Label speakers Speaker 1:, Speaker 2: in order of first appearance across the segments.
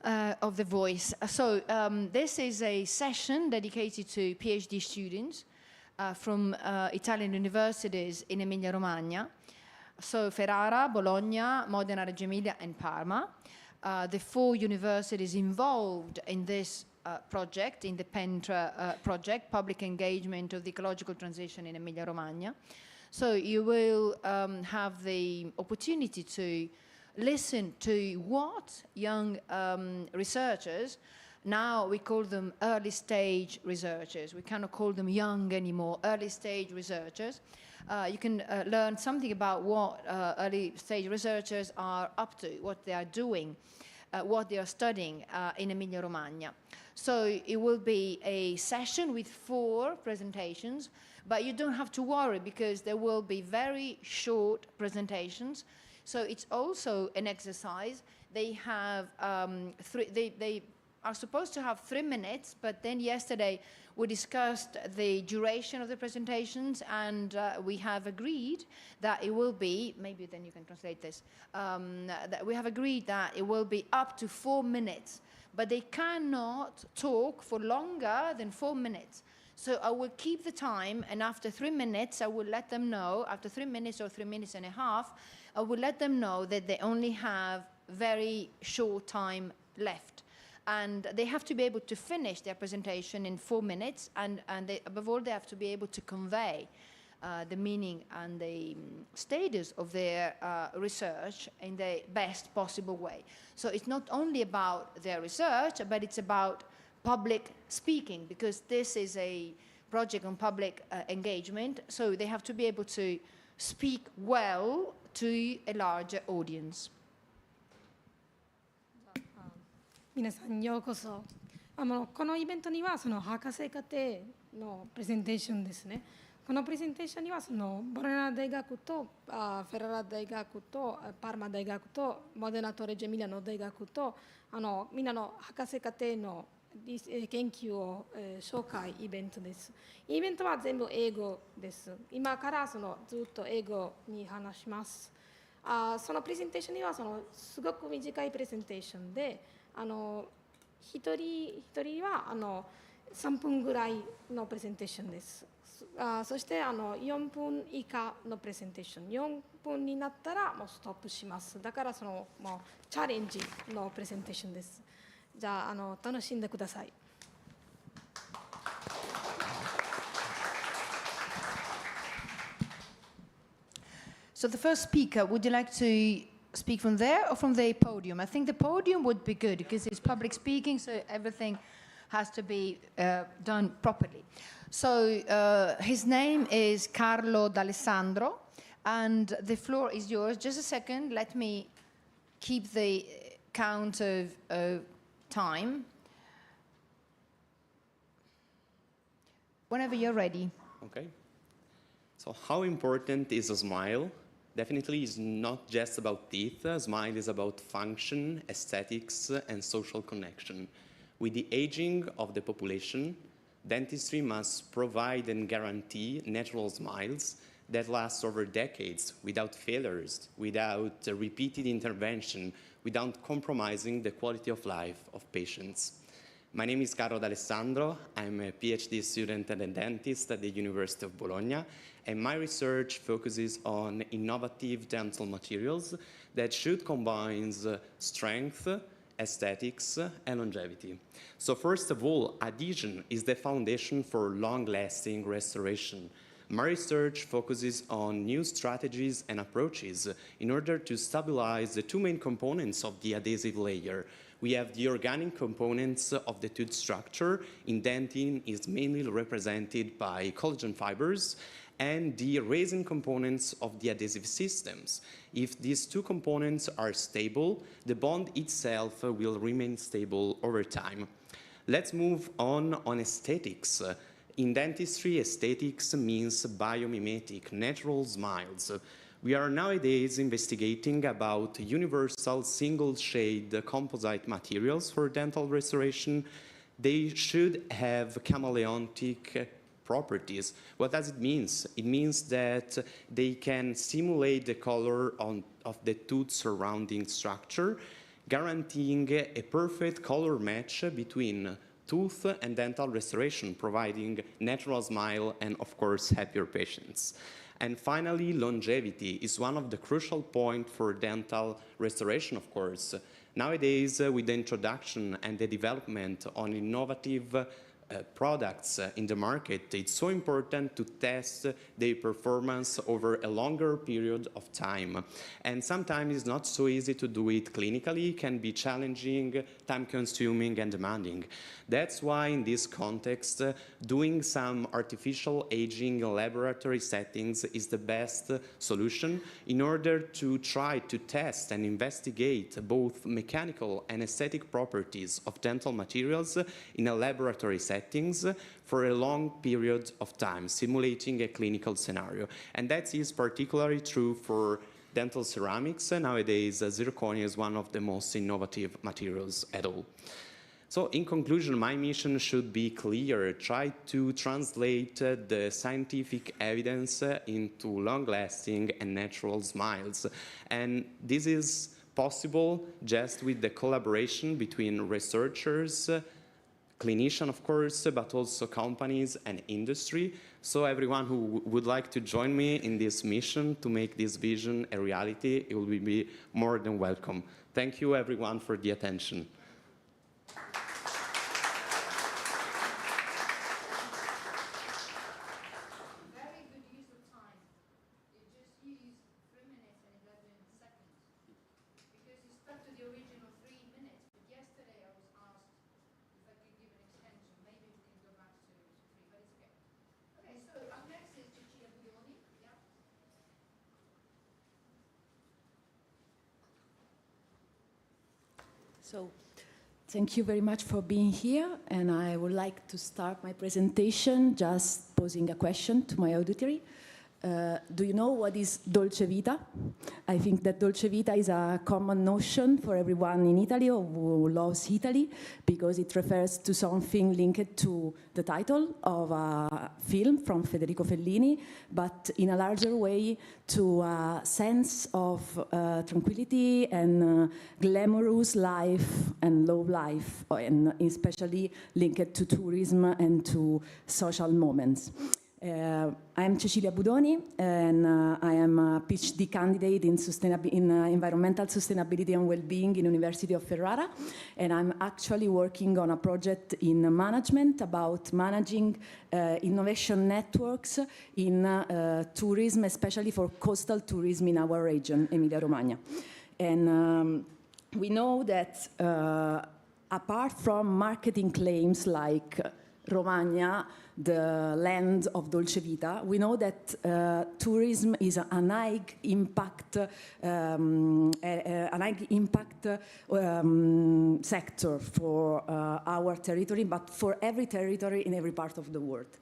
Speaker 1: of the voice. So this is a session dedicated to PhD students from Italian universities in Emilia-Romagna. So Ferrara, Bologna, Modena, Reggio Emilia, and Parma. The 4 universities involved in this project, in the Penter project, Public Engagement of the Ecological Transition in Emilia-Romagna. So you will have the opportunity to listen to what young researchers, now we call them early stage researchers. We cannot call them young anymore, early stage researchers. You can learn something about what early stage researchers are up to, what they are doing, what they are studying in Emilia-Romagna. So it will be a session with 4 presentations, but you don't have to worry because there will be very short presentations. So it's also an exercise. They have they are supposed to have 3 minutes, but then yesterday we discussed the duration of the presentations, and we have agreed that it will be, maybe then you can translate this, that we have agreed that it will be up to 4 minutes, but they cannot talk for longer than 4 minutes. So I will keep the time, and after 3 minutes, I will let them know, after 3 minutes or 3 minutes and a half, I will let them know that they only have very short time left. And they have to be able to finish their presentation in 4 minutes, and they, above all, they have to be able to convey the meaning and the status of their research in the best possible way. So it's not only about their research, but it's about public speaking, because this is a project on public engagement, so they have to be able to speak well to a larger audience.
Speaker 2: 皆さんようこそ。このイベントにはその博士課程のプレゼンテーションですね。このプレゼンテーションにはそのボローニャ大学とフェララ大学とパーマ大学とモデナとレジェミリアの大学とみんなの博士課程の研究を紹介イベントです。イベントは全部英語です。今からずっと英語に話します。そのプレゼンテーションにはすごく短いプレゼンテーションで一人は3分ぐらいのプレゼンテーションです。そして4分以下のプレゼンテーション、4分になったらもうストップします。だからもうチャレンジのプレゼンテーションです。じゃあ楽しんでください。
Speaker 1: So the first speaker, would you like to speak from there or from the podium? I think the podium would be good because it's public speaking, so everything has to be done properly. So his name is Carlo D'Alessandro, and the floor is yours. Just a second, let me keep the count of time. Whenever you're ready.
Speaker 3: Okay. So how important is a smile? Definitely is not just about teeth. A smile is about function, aesthetics, and social connection. With the aging of the population, dentistry must provide and guarantee natural smiles that last over decades without failures, without repeated intervention, without compromising the quality of life of patients. My name is Carlo D'Alessandro. I'm a PhD student and a dentist at the University of Bologna, and my research focuses on innovative dental materials that should combine strength, aesthetics, and longevity. So first of all, adhesion is the foundation for long-lasting restoration. My research focuses on new strategies and approaches in order to stabilize the 2 main components of the adhesive layer. We have the organic components of the tooth structure. Indenting is mainly represented by collagen fibers, and the resin components of the adhesive systems. If these 2 components are stable, the bond itself will remain stable over time. Let's move on aesthetics. In dentistry, aesthetics means biomimetic, natural smiles. We are nowadays investigating about universal single-shade composite materials for dental restoration. They should have chameleontic properties. What does it mean? It means that they can simulate the color of the tooth surrounding structure, guaranteeing a perfect color match between tooth and dental restoration, providing natural smile and, of course, happier patients. And finally, longevity is one of the crucial points for dental restoration, of course. Nowadays, with the introduction and the development on innovative products in the market, it's so important to test their performance over a longer period of time. And sometimes it's not so easy to do it clinically, it can be challenging, time-consuming, and demanding. That's why in this context, doing some artificial aging laboratory settings is the best solution in order to try to test and investigate both mechanical and aesthetic properties of dental materials in a laboratory settings for a long period of time, simulating a clinical scenario. And that is particularly true for dental ceramics. Nowadays, zirconia is one of the most innovative materials at all. So in conclusion, my mission should be clear: try to translate the scientific evidence into long-lasting and natural smiles. And this is possible just with the collaboration between researchers, clinicians, of course, but also companies and industry. So everyone who would like to join me in this mission to make this vision a reality, it will be more than welcome. Thank you, everyone, for the attention.
Speaker 1: Very good use of time. You just used 3 minutes and 11 seconds. Because you stuck to the original 3 minutes. But yesterday I was asked if I could give an extension. Maybe we can go back to 3, but it's okay. Okay, so up next is Cecilia Buglioni. Yeah.
Speaker 4: So, thank you very much for being here, and I would like to start my presentation just posing a question to my auditory. Do you know what is dolce vita? I think that dolce vita is a common notion for everyone in Italy or who loves Italy, because it refers to something linked to the title of a film from Federico Fellini, but in a larger way to a sense of tranquility and glamorous life and low life, and especially linked to tourism and to social moments. I'm Cecilia Budoni, and I am a PhD candidate in environmental sustainability and well-being in University of Ferrara, and I'm actually working on a project in management about managing innovation networks in tourism, especially for coastal tourism in our region, Emilia-Romagna. And we know that apart from marketing claims like Romagna, the land of Dolce Vita, we know that tourism is an high impact, sector for our territory, but for every territory in every part of the world.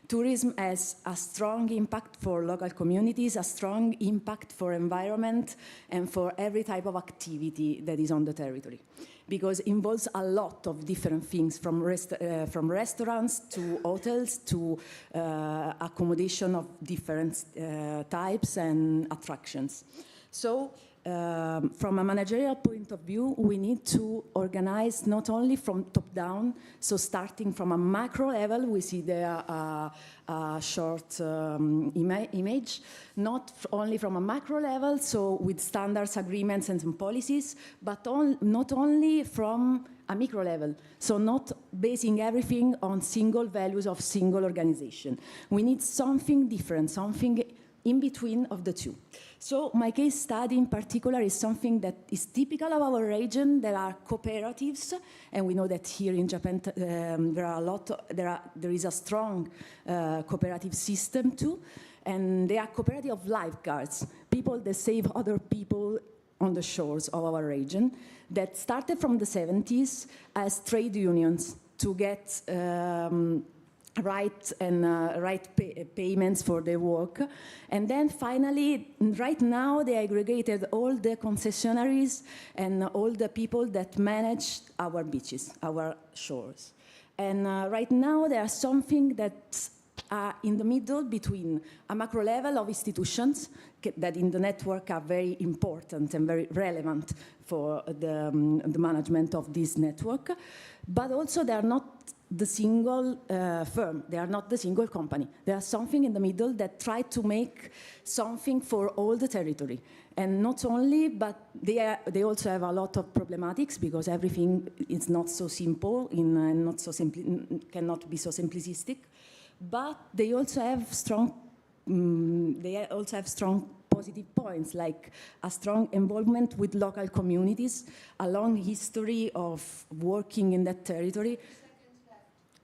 Speaker 4: Tourism has a strong impact for local communities, a strong impact for environment, and for every type of activity that is on the territory, because it involves a lot of different things, from restaurants to hotels to accommodation of different types and attractions. So from a managerial point of view, we need to organize not only from top down, so starting from a macro level, we see there a short image, not only from a macro level, so with standards, agreements, and some policies, but not only from a micro level, so not basing everything on single values of single organization. We need something different, something in between of the two. So my case study in particular is something that is typical of our region. There are cooperatives, and we know that here in Japan there is a strong cooperative system too, and they are cooperative of lifeguards, people that save other people on the shores of our region, that started from the 70s as trade unions to get payments for their work. And then finally, right now, they aggregated all the concessionaries and all the people that manage our beaches, our shores. And right now, there's something that are in the middle between a macro level of institutions that in the network are very important and very relevant for the management of this network, but also they are not the single firm, they are not the single company. There are something in the middle that try to make something for all the territory. And not only, but they also have a lot of problematics because everything is not so simple, cannot be so simplistic. But they also have strong positive points, like a strong involvement with local communities, a long history of working in that territory,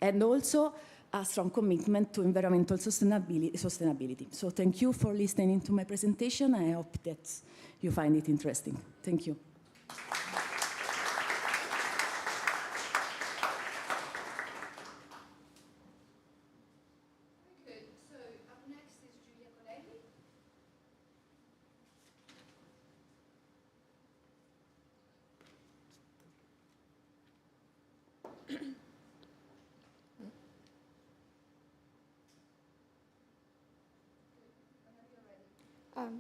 Speaker 4: and also a strong commitment to environmental sustainability. So thank you for listening to my presentation. I hope that you find it interesting. Thank you.
Speaker 1: Good. So up next is Giulia Colelli.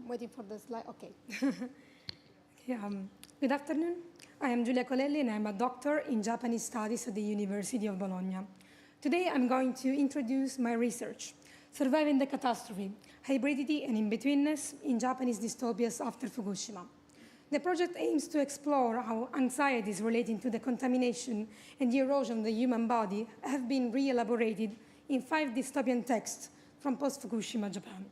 Speaker 2: Waiting for the slide. Okay. Okay, good afternoon. I am Giulia Colelli, and I'm a doctor in Japanese studies at the University of Bologna. Today, I'm going to introduce my research, Surviving the Catastrophe, Hybridity and In-Betweenness in Japanese Dystopias After Fukushima. The project aims to explore how anxieties relating to the contamination and the erosion of the human body have been re-elaborated in 5 dystopian texts from post-Fukushima Japan.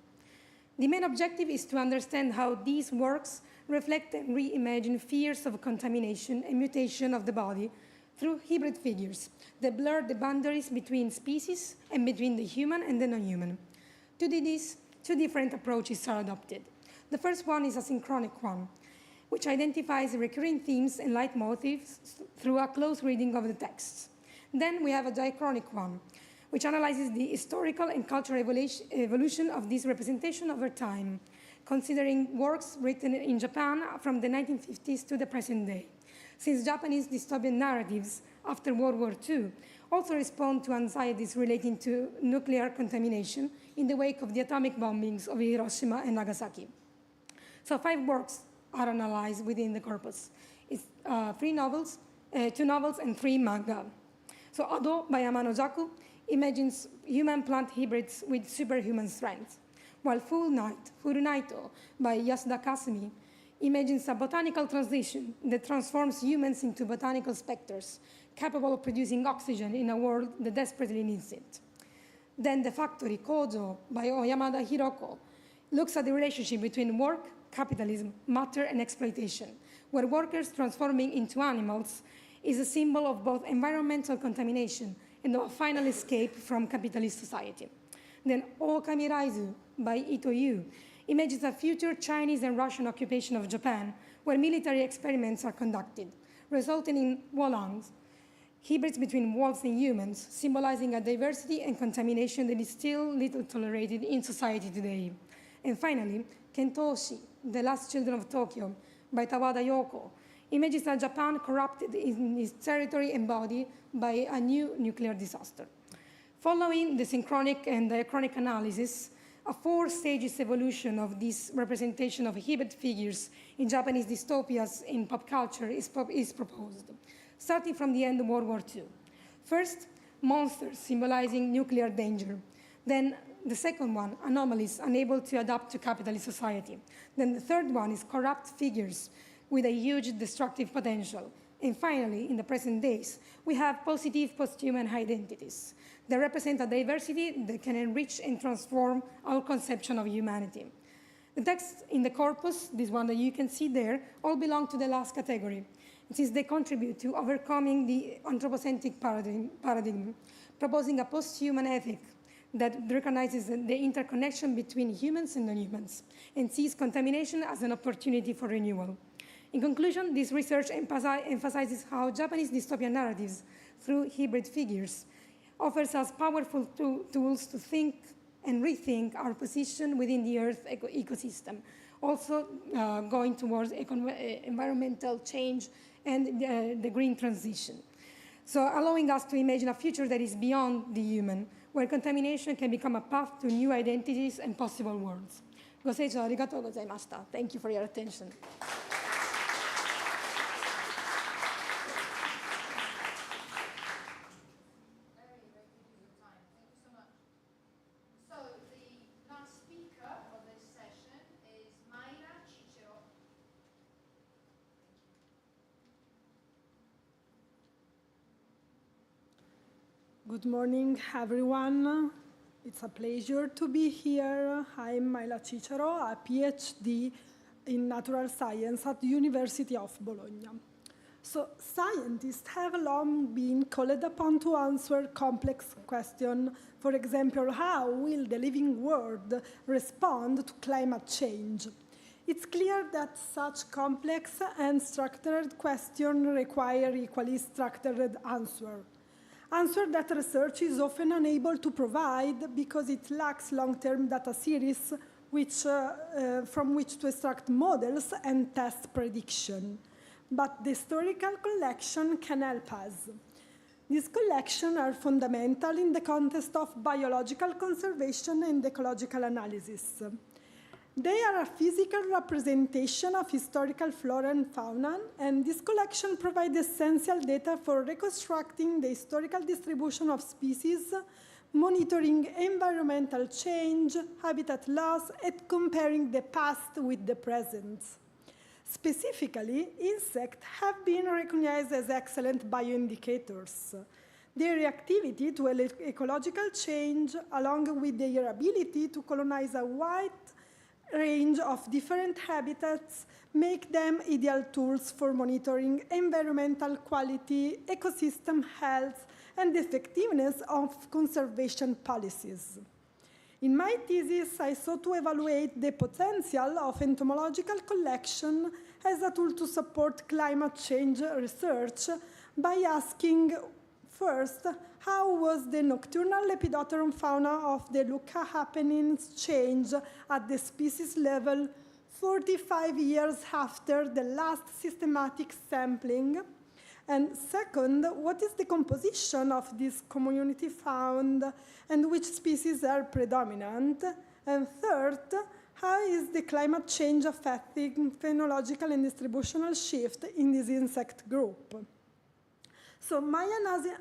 Speaker 2: The main objective is to understand how these works reflect and reimagine fears of contamination and mutation of the body through hybrid figures that blur the boundaries between species and between the human and the non-human. To do this, 2 different approaches are adopted. The first one is a synchronic one, which identifies recurring themes and leitmotifs through a close reading of the texts. Then we have a diachronic one, which analyzes the historical and cultural evolution of this representation over time, considering works written in Japan from the 1950s to the present day, since Japanese dystopian narratives after World War II also respond to anxieties relating to nuclear contamination in the wake of the atomic bombings of Hiroshima and Nagasaki. So 5 works are analyzed within the corpus. It's 3 novels, 2 novels, and 3 manga. So Ado by Amano Jaku imagines human-plant hybrids with superhuman strength, while Full Night, Furunaito by Yasuda Kasumi imagines a botanical transition that transforms humans into botanical specters, capable of producing oxygen in a world that desperately needs it. Then The Factory, Kojo by Oyamada Hiroko looks at the relationship between work, capitalism, matter, and exploitation, where workers transforming into animals is a symbol of both environmental contamination and of a final escape from capitalist society. Then Okami Raizu by Ito Yu imagines a future Chinese and Russian occupation of Japan where military experiments are conducted, resulting in wolangs, hybrids between wolves and humans, symbolizing a diversity and contamination that is still little tolerated in society today. And finally, Kentoshi, The Last Children of Tokyo by Tawada Yoko, images a Japan corrupted in its territory and body by a new nuclear disaster. Following the synchronic and diachronic analysis, a 4-stages evolution of this representation of hybrid figures in Japanese dystopias in pop culture is proposed, starting from the end of World War II. First, monsters symbolizing nuclear danger. Then the second one, anomalies unable to adapt to capitalist society. Then the third one is corrupt figures with a huge destructive potential. And finally, in the present days, we have positive post-human identities that represent a diversity that can enrich and transform our conception of humanity. The texts in the corpus, this one that you can see there, all belong to the last category, since they contribute to overcoming the anthropocentric paradigm, proposing a post-human ethic that recognizes the interconnection between humans and non-humans, and sees contamination as an opportunity for renewal. In conclusion, this research emphasizes how Japanese dystopian narratives, through hybrid figures, offers us powerful tools to think and rethink our position within the Earth ecosystem, also going towards environmental change and the green transition. So allowing us to imagine a future that is beyond the human, where contamination can become a path to new identities and possible worlds. ご清聴ありがとうございました。Thank you for your attention.
Speaker 1: So the last speaker of this session is Mayra Cicero.
Speaker 5: Good morning, everyone. It's a pleasure to be here. I'm Mayra Cicero, a PhD in natural science at the University of Bologna. So scientists have long been called upon to answer complex questions. For example, how will the living world respond to climate change? It's clear that such complex and structured questions require equally structured answers. Answer that research is often unable to provide because it lacks long-term data series from which to extract models and test prediction. But the historical collection can help us. These collections are fundamental in the context of biological conservation and ecological analysis. They are a physical representation of historical flora and fauna, and this collection provides essential data for reconstructing the historical distribution of species, monitoring environmental change, habitat loss, and comparing the past with the present. Specifically, insects have been recognized as excellent bioindicators. Their reactivity to ecological change, along with their ability to colonize a wide range of different habitats, make them ideal tools for monitoring environmental quality, ecosystem health, and the effectiveness of conservation policies. In my thesis, I sought to evaluate the potential of entomological collection as a tool to support climate change research by asking, first, how was the nocturnal lepidopteran fauna of the Lucca happenings change at the species level 45 years after the last systematic sampling? And second, what is the composition of this community found and which species are predominant? And third, how is the climate change affecting phenological and distributional shift in this insect group? So my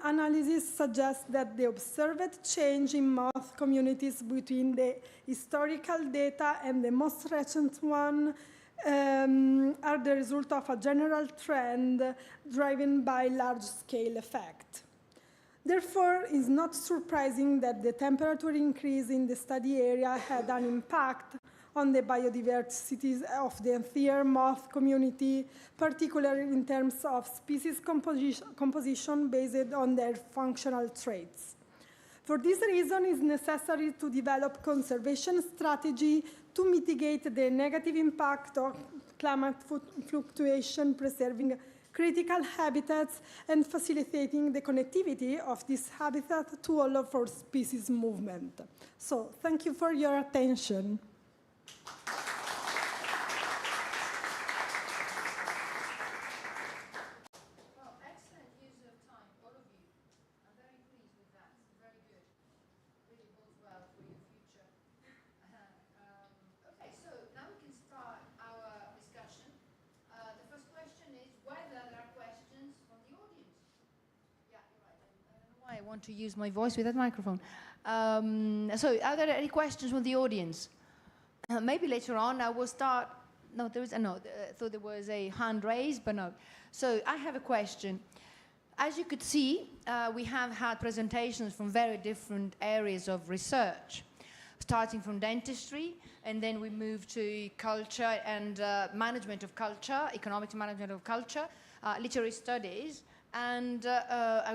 Speaker 5: analysis suggests that the observed change in moth communities between the historical data and the most recent one are the result of a general trend driven by large-scale effect. Therefore, it's not surprising that the temperature increase in the study area had an impact on the biodiversity of the entire moth community, particularly in terms of species composition based on their functional traits. For this reason, it's necessary to develop conservation strategy to mitigate the negative impact of climate fluctuation, preserving critical habitats, and facilitating the connectivity of this habitat to all of our species movement. So, thank you for your attention.
Speaker 1: Well, excellent use of time, all of you. I'm very pleased with that. Very good. Really bodes well for your future. Okay, so now we can start our discussion. The first question is whether there are questions from the audience. Yeah, you're right. I don't know why I want to use my voice with that microphone. So, are there any questions from the audience? Maybe later on I will start. No, there is no. I thought there was a hand raised, but no. So I have a question. As you could see, we have had presentations from very different areas of research, starting from dentistry, and then we moved to culture and management of culture, economic management of culture, literary studies, and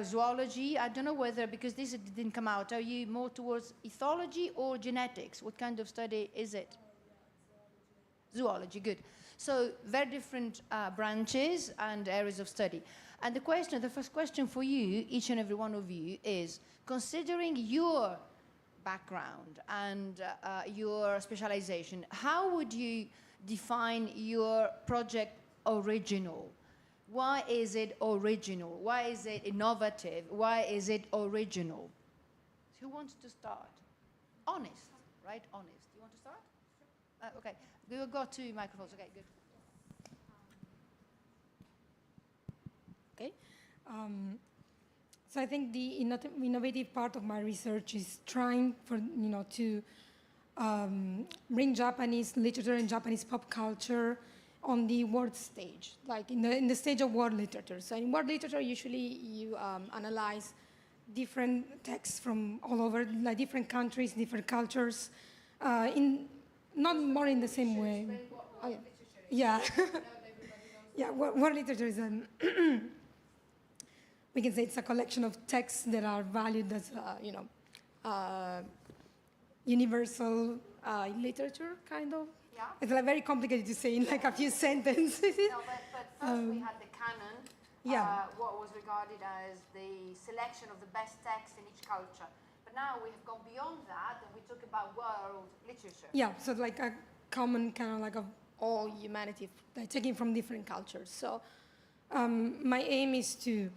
Speaker 1: zoology. I don't know whether, because this didn't come out, are you more towards ethology or genetics? What kind of study is it? Zoology, good. So very different branches and areas of study. And the first question for you, each and every one of you, is considering your background and your specialization, how would you define your project original? Why is it original? Why is it innovative? Why is it original? Who wants to start? Honest, right? Honest. You want to start? Okay. We will go 2 microphones. Okay, good.
Speaker 2: Okay. So I think the innovative part of my research is trying to bring Japanese literature and Japanese pop culture on the world stage, like in the stage of world literature. So in world literature, usually you analyze different texts from all over, like different countries, different cultures, not more in the same way. Yeah. Yeah, world literature is we can say it's a collection of texts that are valued as, universal literature, kind of.
Speaker 1: Yeah.
Speaker 2: It's like very complicated to say in like a few sentences.
Speaker 1: No, but first we had the canon,
Speaker 2: Yeah.
Speaker 1: what was regarded as the selection of the best texts in each culture. But now we have gone beyond that and we talk about world literature.
Speaker 2: Yeah, so like a common kind of like of all humanity, like taken from different cultures. So my aim is to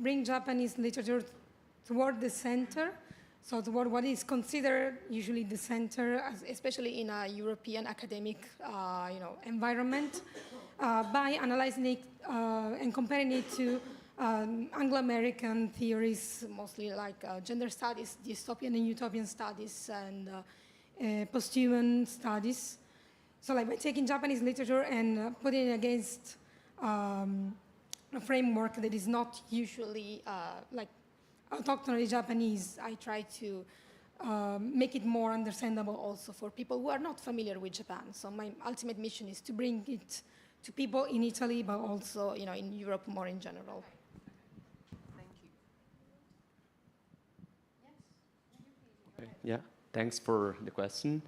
Speaker 2: bring Japanese literature toward the center, so toward what is considered usually the center, especially in a European academic environment, by analyzing it and comparing it to Anglo-American theories, mostly like gender studies, dystopian and utopian studies, and post-human studies. So like by taking Japanese literature and putting it against a framework that is not usually like autochthonally Japanese, I try to make it more understandable also for people who are not familiar with Japan. So my ultimate mission is to bring it to people in Italy, but also in Europe more in general.
Speaker 1: Thank you. Yes?
Speaker 3: Okay, yeah, thanks for the question.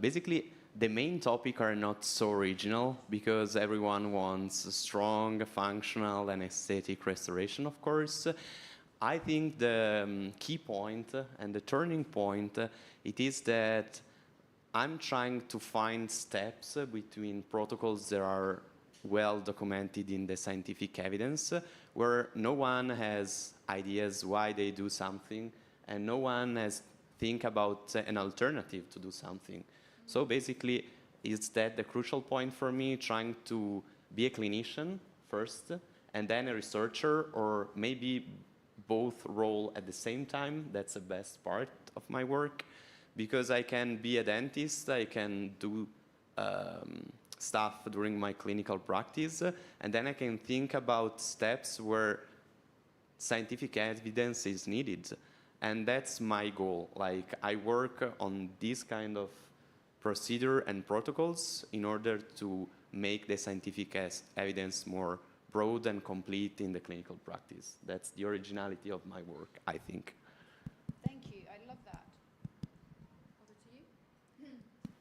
Speaker 3: Basically, the main topic are not so original because everyone wants a strong, functional, and aesthetic restoration, of course. I think the key point and the turning point, it is that I'm trying to find steps between protocols that are well documented in the scientific evidence, where no one has ideas why they do something, and no one has think about an alternative to do something. So basically, is that the crucial point for me, trying to be a clinician first, and then a researcher, or maybe both role at the same time? That's the best part of my work, because I can be a dentist, I can do stuff during my clinical practice, and then I can think about steps where scientific evidence is needed. And that's my goal. Like, I work on this kind of procedure and protocols in order to make the scientific evidence more broad and complete in the clinical practice. That's the originality of my work, I think.
Speaker 1: Thank you. I love that. Over to you.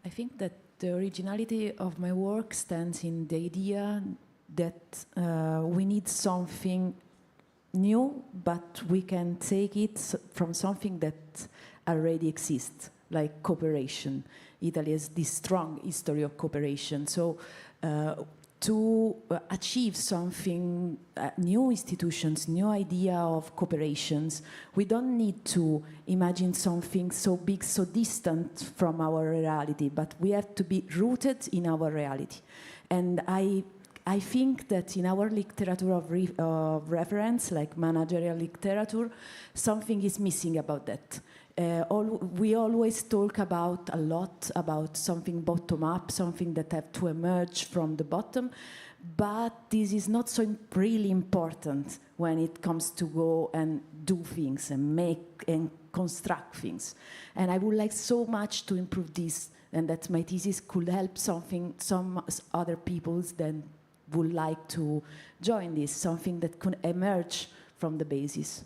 Speaker 4: I think that the originality of my work stands in the idea that we need something new, but we can take it from something that already exists, like cooperation. Italy has this strong history of cooperation. So to achieve something, new institutions, new idea of cooperations, we don't need to imagine something so big, so distant from our reality, but we have to be rooted in our reality. And I think that in our literature of reference, like managerial literature, something is missing about that. We always talk a lot about something bottom-up, something that have to emerge from the bottom, but this is not so really important when it comes to go and do things and make and construct things. And I would like so much to improve this, and that my thesis could help some other peoples then would like to join this, something that could emerge from the basis.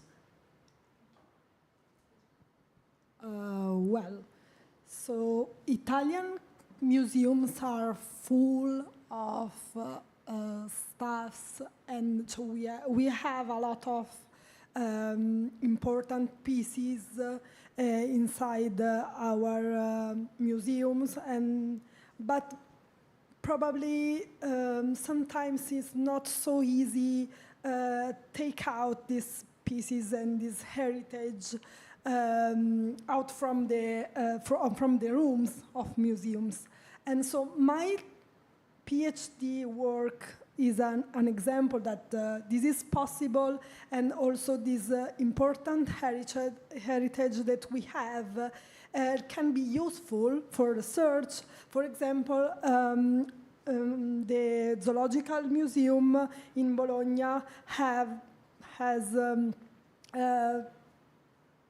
Speaker 5: Well, so Italian museums are full of stuffs, and so we have a lot of important pieces inside our museums, but probably sometimes it's not so easy take out these pieces and this heritage out from the rooms of museums. And so my PhD work is an example that this is possible, and also this important heritage that we have can be useful for research. For example, the Zoological Museum in Bologna has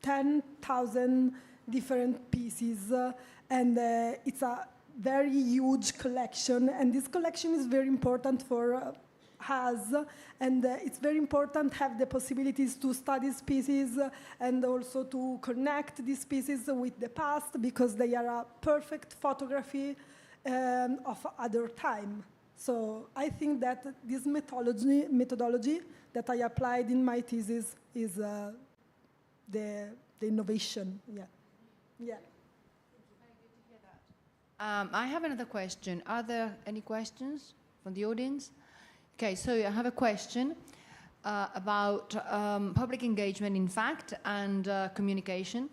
Speaker 5: 10,000 different pieces, and it's a very huge collection, and this collection is very important for us, and it's very important to have the possibilities to study species and also to connect these species with the past, because they are a perfect photography of other time. So I think that this methodology that I applied in my thesis is the innovation. Yeah.
Speaker 1: I have another question. Are there any questions from the audience? Okay, so I have a question about public engagement, in fact, and communication.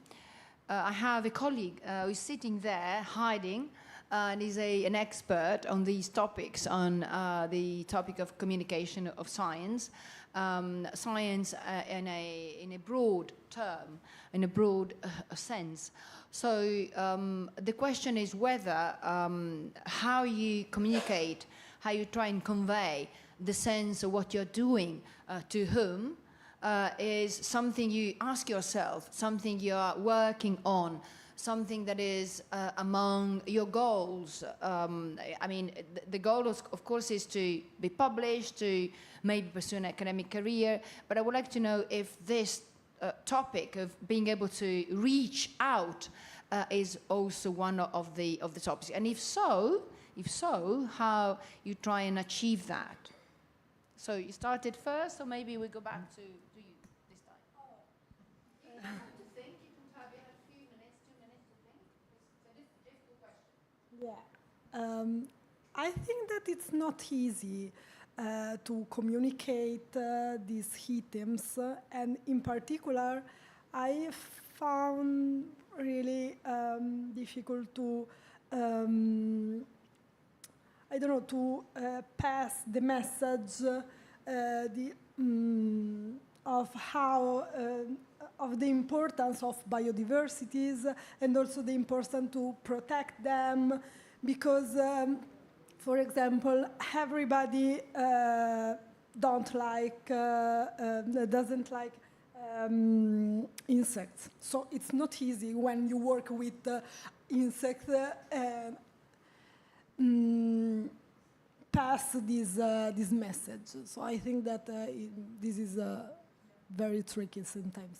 Speaker 1: I have a colleague who is sitting there hiding, and is an expert on these topics, on the topic of communication of science. Science in a broad term, in a broad sense. So the question is whether how you communicate, how you try and convey the sense of what you're doing to whom is something you ask yourself, something you're working on, something that is among your goals. I mean, the goal, of course, is to be published, to maybe pursue an academic career, but I would like to know if this topic of being able to reach out is also one of the topics, and if so, how you try and achieve that. So you started first, or maybe we go back to you this time. You have to think. You can have a few minutes, 2 minutes to think. It's a difficult question.
Speaker 5: Yeah. I think that it's not easy to communicate these items, and in particular, I found really difficult to, to pass the message of how of the importance of biodiversities, and also the importance to protect them, because. For example, everybody doesn't like insects. So it's not easy when you work with insects pass this message. So I think that this is very tricky sometimes.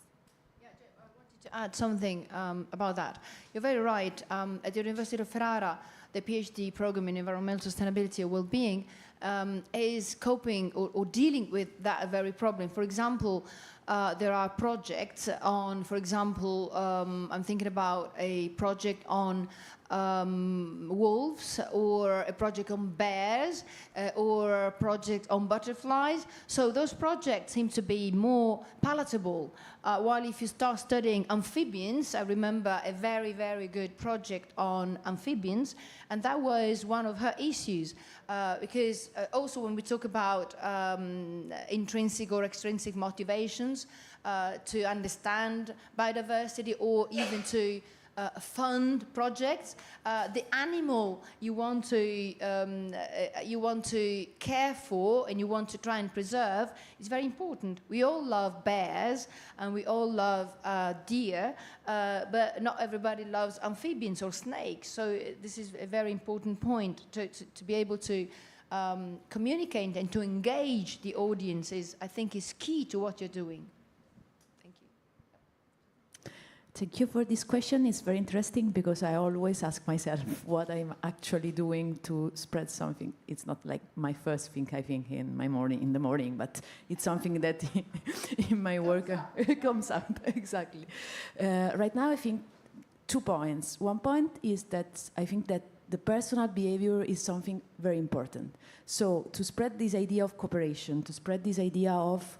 Speaker 1: Yeah, I wanted to add something about that. You're very right. At the University of Ferrara, the PhD program in environmental sustainability and well-being is coping or dealing with that very problem. For example, there are projects on, for example, I'm thinking about a project on wolves, or a project on bears, or a project on butterflies. So those projects seem to be more palatable. While if you start studying amphibians, I remember a very, very good project on amphibians, and that was one of her issues. Because also when we talk about intrinsic or extrinsic motivations to understand biodiversity, or even to fund projects, the animal you want to care for and you want to try and preserve is very important. We all love bears and we all love deer, but not everybody loves amphibians or snakes. So this is a very important point to be able to communicate and to engage the audience I think is key to what you're doing.
Speaker 4: Thank you for this question. It's very interesting because I always ask myself what I'm actually doing to spread something. It's not like my first thing I think in the morning, but it's something that in my work comes out. Exactly. Right now, I think 2 points. One point is that I think that the personal behavior is something very important. So to spread this idea of cooperation, to spread this idea of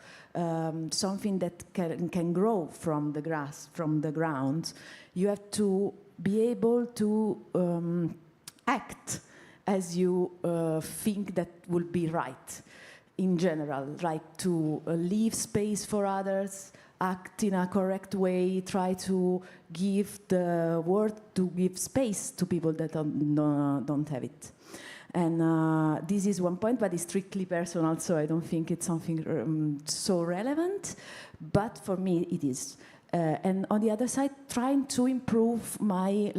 Speaker 4: something that can grow from the grass, from the ground, you have to be able to act as you think that will be right in general, like to leave space for others, act in a correct way, try to give the word, to give space to people that don't have it. And this is one point, but it's strictly personal, so I don't think it's something so relevant, but for me it is. And on the other side, trying to improve my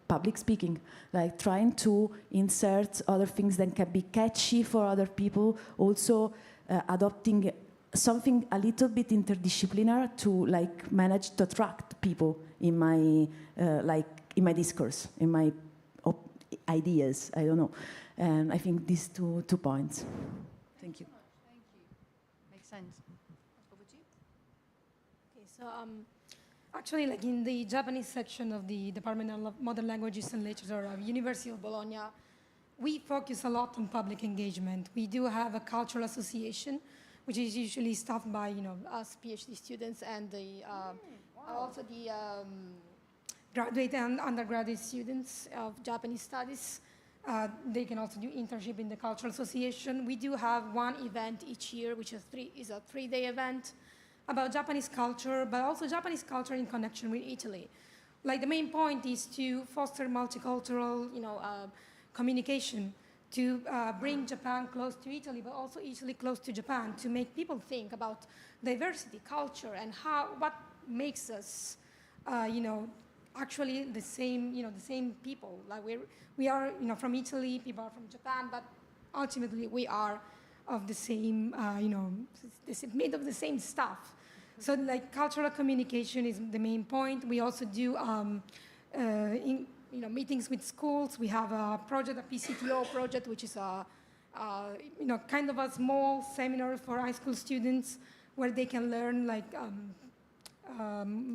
Speaker 4: public speaking, like trying to insert other things that can be catchy for other people, also adopting something a little bit interdisciplinary to manage to attract people in my in my discourse, in my ideas. I don't know, and I think these two points. Thank you.
Speaker 1: Thank you. Makes sense. Over to you.
Speaker 2: Okay, so actually, in the Japanese section of the Department of Modern Languages and Literature of University of Bologna, we focus a lot on public engagement. We do have a cultural association, which is usually staffed by us PhD students and also the graduate and undergraduate students of Japanese studies. They can also do internship in the cultural association. We do have one event each year, which is a three-day event about Japanese culture, but also Japanese culture in connection with Italy. The main point is to foster multicultural, communication, to bring Japan close to Italy, but also Italy close to Japan, to make people think about diversity, culture, and what makes us, actually the same people. We are, from Italy, people are from Japan, but ultimately we are of the same, made of the same stuff. So cultural communication is the main point. We also do meetings with schools. We have a project, a PCTO project, which is kind of a small seminar for high school students where they can learn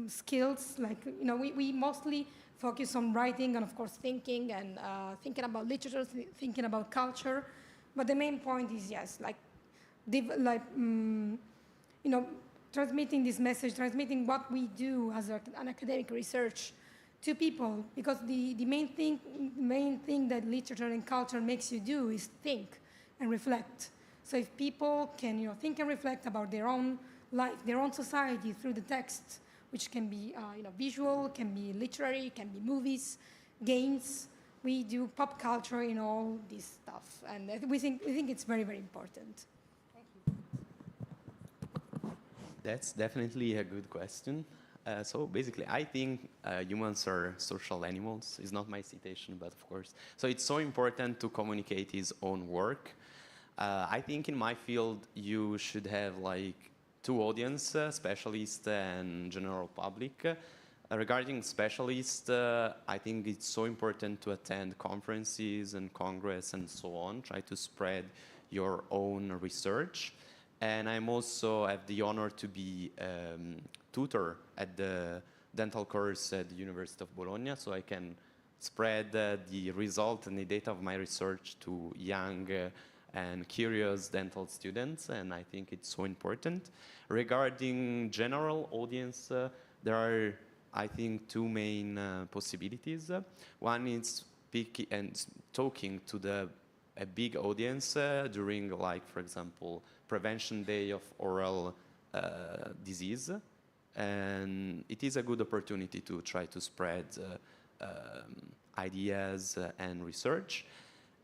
Speaker 2: skills. We mostly focus on writing and of course thinking and thinking about literature, thinking about culture. But the main point is transmitting this message, transmitting what we do as an academic research to people, because the main thing that literature and culture makes you do is think and reflect. So if people can think and reflect about their own life, their own society through the text, which can be visual, can be literary, can be movies, games. We do pop culture in all this stuff, and we think it's very, very important.
Speaker 3: That's definitely a good question. So basically, I think humans are social animals. It's not my citation, but of course. So it's so important to communicate his own work. I think in my field, you should have two audiences, specialists and general public. Regarding specialists, I think it's so important to attend conferences and congress and so on, try to spread your own research. And I'm also have the honor to be tutor at the dental course at the University of Bologna, so I can spread the result and the data of my research to young and curious dental students, and I think it's so important. Regarding general audience, there are, I think, two main possibilities. One is speaking and talking to a big audience during, for example, Prevention Day of Oral Disease, and it is a good opportunity to try to spread ideas and research.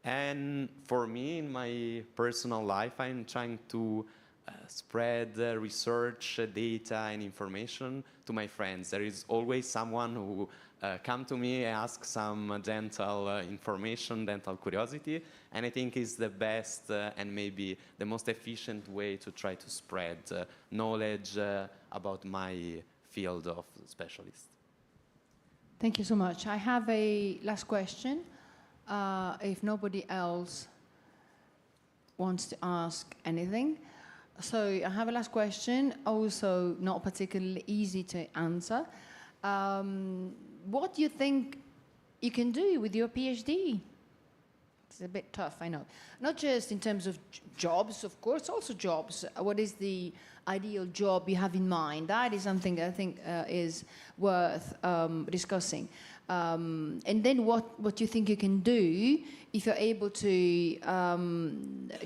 Speaker 3: And for me, in my personal life, I'm trying to spread research, data, and information to my friends. There is always someone who come to me and ask some dental information, dental curiosity, and I think it's the best and maybe the most efficient way to try to spread knowledge about my field of specialist.
Speaker 1: Thank you so much. I have a last question. If nobody else wants to ask anything. So I have a last question, also not particularly easy to answer. What do you think you can do with your PhD? It's a bit tough, I know. Not just in terms of jobs, of course, also jobs. What is the ideal job you have in mind? That is something I think is worth discussing. And then what you think you can do if you're able to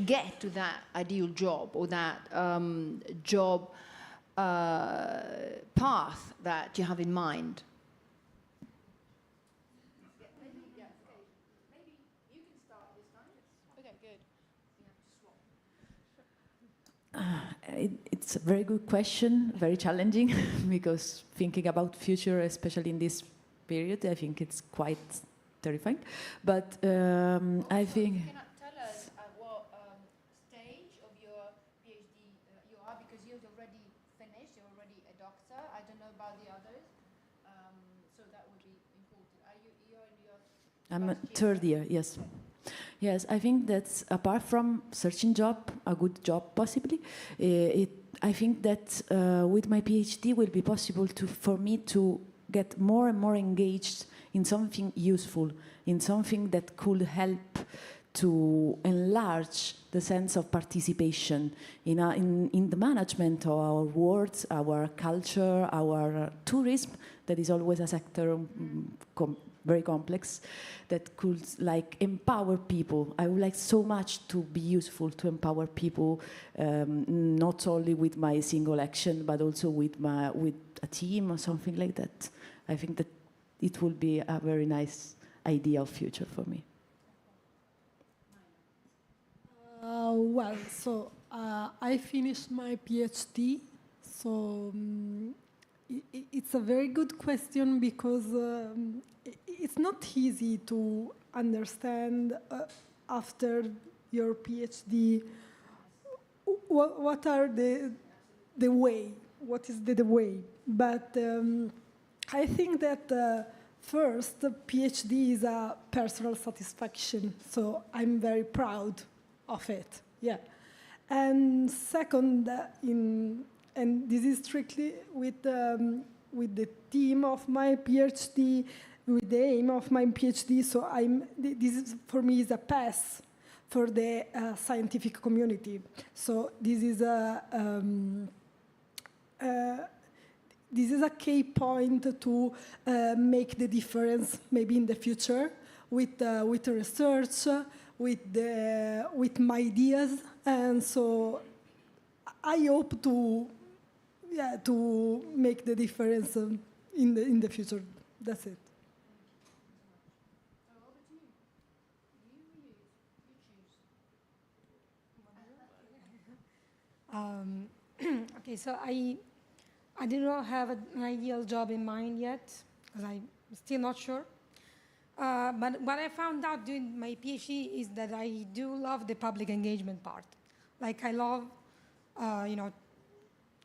Speaker 1: get to that ideal job or that job path that you have in mind.
Speaker 4: It's a very good question, very challenging, because thinking about future, especially in this period, I think it's quite terrifying. But I think...
Speaker 1: You cannot tell us what stage of your PhD you are, because you've already finished, you're already a doctor. I don't know about the others, so that would be important. You're in your...
Speaker 4: I'm a third year, yes. Yes, I think that apart from searching job, a good job possibly, I think that with my PhD will be possible for me to get more and more engaged in something useful, in something that could help to enlarge the sense of participation in the management of our world, our culture, our tourism, that is always a sector very complex, that could empower people. I would like so much to be useful to empower people, not only with my single action, but also with a team or something like that. I think that it will be a very nice idea of future for me.
Speaker 5: I finished my PhD, so it's a very good question, because it's not easy to understand after your PhD what are the way, what is the way. But I think that first, PhD is a personal satisfaction, so I'm very proud of it. Yeah, and second, and this is strictly with the theme of my PhD, with the aim of my PhD. So this is, for me, is a pass for the scientific community. So this is a key point to make the difference, maybe in the future, with research, with my ideas, and so I hope to make the difference in the future. That's it.
Speaker 2: Okay, so I do not have an ideal job in mind yet, because I'm still not sure. But what I found out during my PhD is that I do love the public engagement part. Like, I love,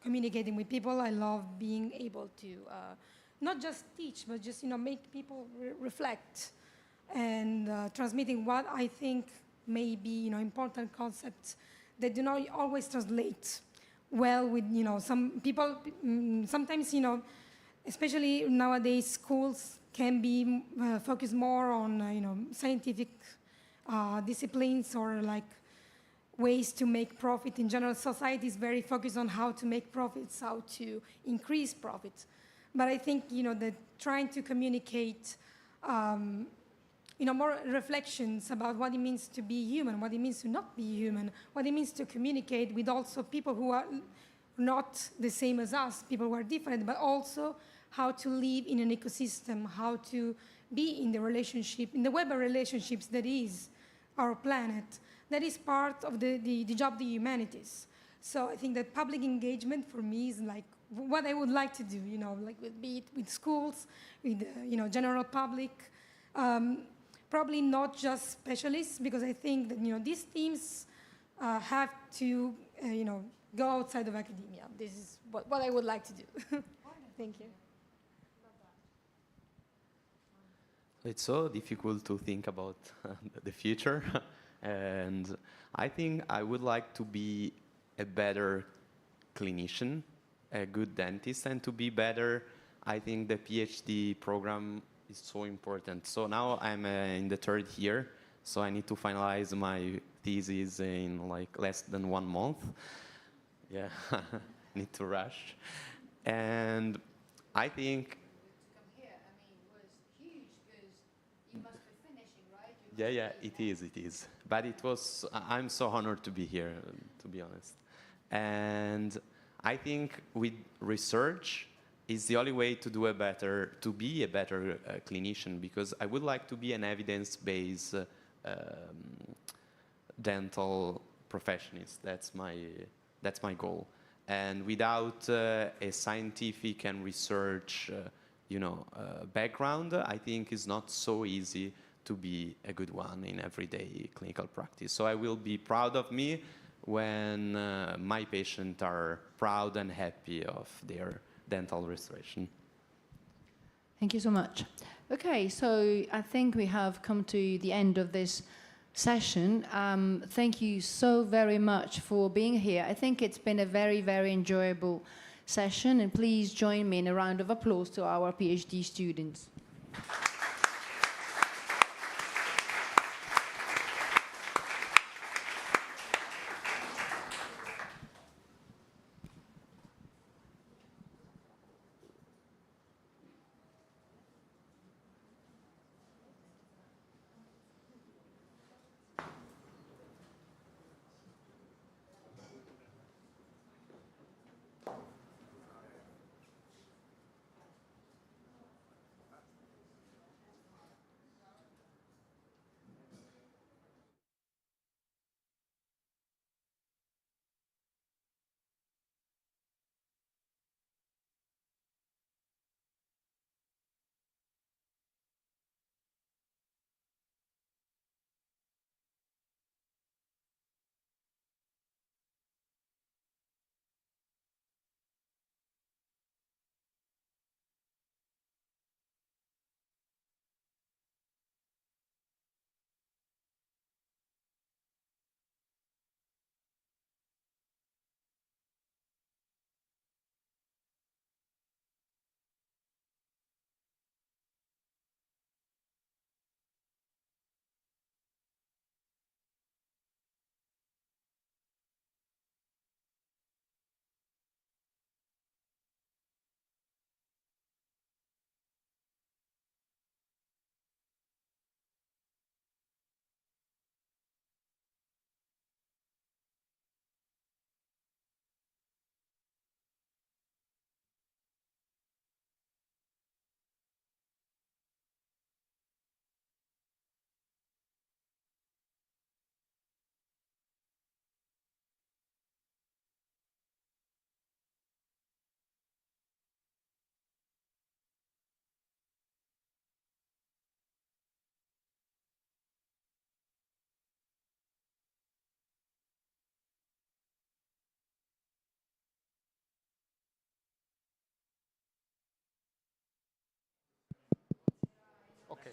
Speaker 2: communicating with people. I love being able to not just teach, but just, make people reflect, and transmitting what I think may be, important concepts that do not always translate well with, some people. Sometimes, especially nowadays, schools can be focused more on, scientific disciplines, or ways to make profit. In general, society is very focused on how to make profits, how to increase profits. But I think, that trying to communicate, more reflections about what it means to be human, what it means to not be human, what it means to communicate with also people who are not the same as us, people who are different, but also how to live in an ecosystem, how to be in the relationship, in the web of relationships that is our planet. That is part of the job of the humanities. So I think that public engagement for me is what I would like to do, be it with schools, with general public, probably not just specialists, because I think that these themes have to go outside of academia. This is what I would like to do. Thank you.
Speaker 3: It's so difficult to think about the future, and I think I would like to be a better clinician, a good dentist, and to be better, I think the PhD program is so important. So now I'm in the third year, so I need to finalize my thesis in like less than 1 month. Yeah, need to rush. And I think,
Speaker 1: To come here, I mean, was huge because you must be finishing, right?
Speaker 3: yeah, it is. But it was, I'm so honored to be here, to be honest. And I think with research is the only way to do to be a better clinician, because I would like to be an evidence-based dental professionist. That's my goal. And without a scientific and research, background, I think it's not so easy to be a good one in everyday clinical practice. So I will be proud of me when my patients are proud and happy of their dental restoration.
Speaker 1: Thank you so much. Okay, so I think we have come to the end of this session. Thank you so very much for being here. I think it's been a very, very enjoyable session, and please join me in a round of applause to our PhD students.
Speaker 3: Okay.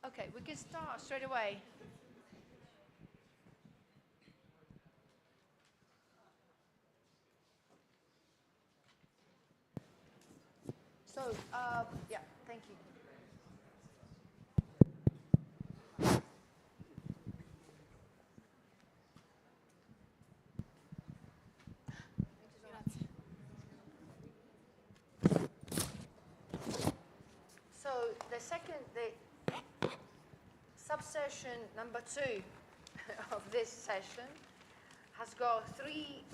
Speaker 1: Okay, we can start straight away. So, yeah, thank you. So the subsession number 2 of this session has got 3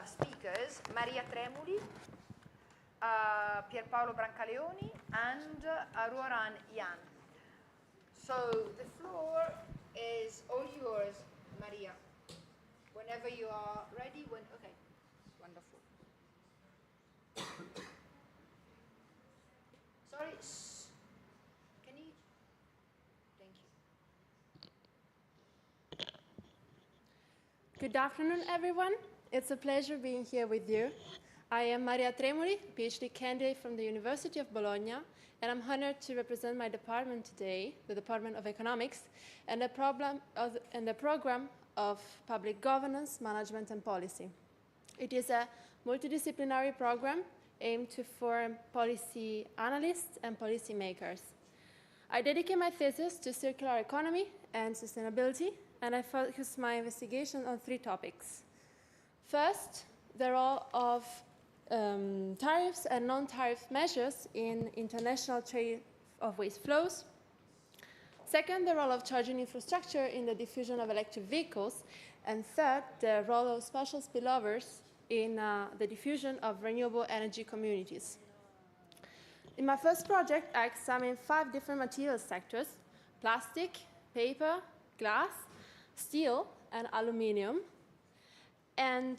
Speaker 1: speakers: Maria Tremoli, Pierpaolo Brancaleoni, and Aruaran Yan. So the floor is all yours, Maria. Whenever you are ready. Okay, wonderful. Sorry. Can you? Thank you.
Speaker 6: Good afternoon, everyone. It's a pleasure being here with you. I am Maria Tremoli, PhD candidate from the University of Bologna, and I'm honored to represent my department today, the Department of Economics, and the program of Public Governance, Management and Policy. It is a multidisciplinary program aimed to form policy analysts and policy makers. I dedicate my thesis to circular economy and sustainability, and I focus my investigation on 3 topics. First, the role of tariffs and non-tariff measures in international trade of waste flows. Second, the role of charging infrastructure in the diffusion of electric vehicles. And third, the role of spatial spillovers in the diffusion of renewable energy communities. In my first project, I examined 5 different material sectors: plastic, paper, glass, steel, and aluminium. And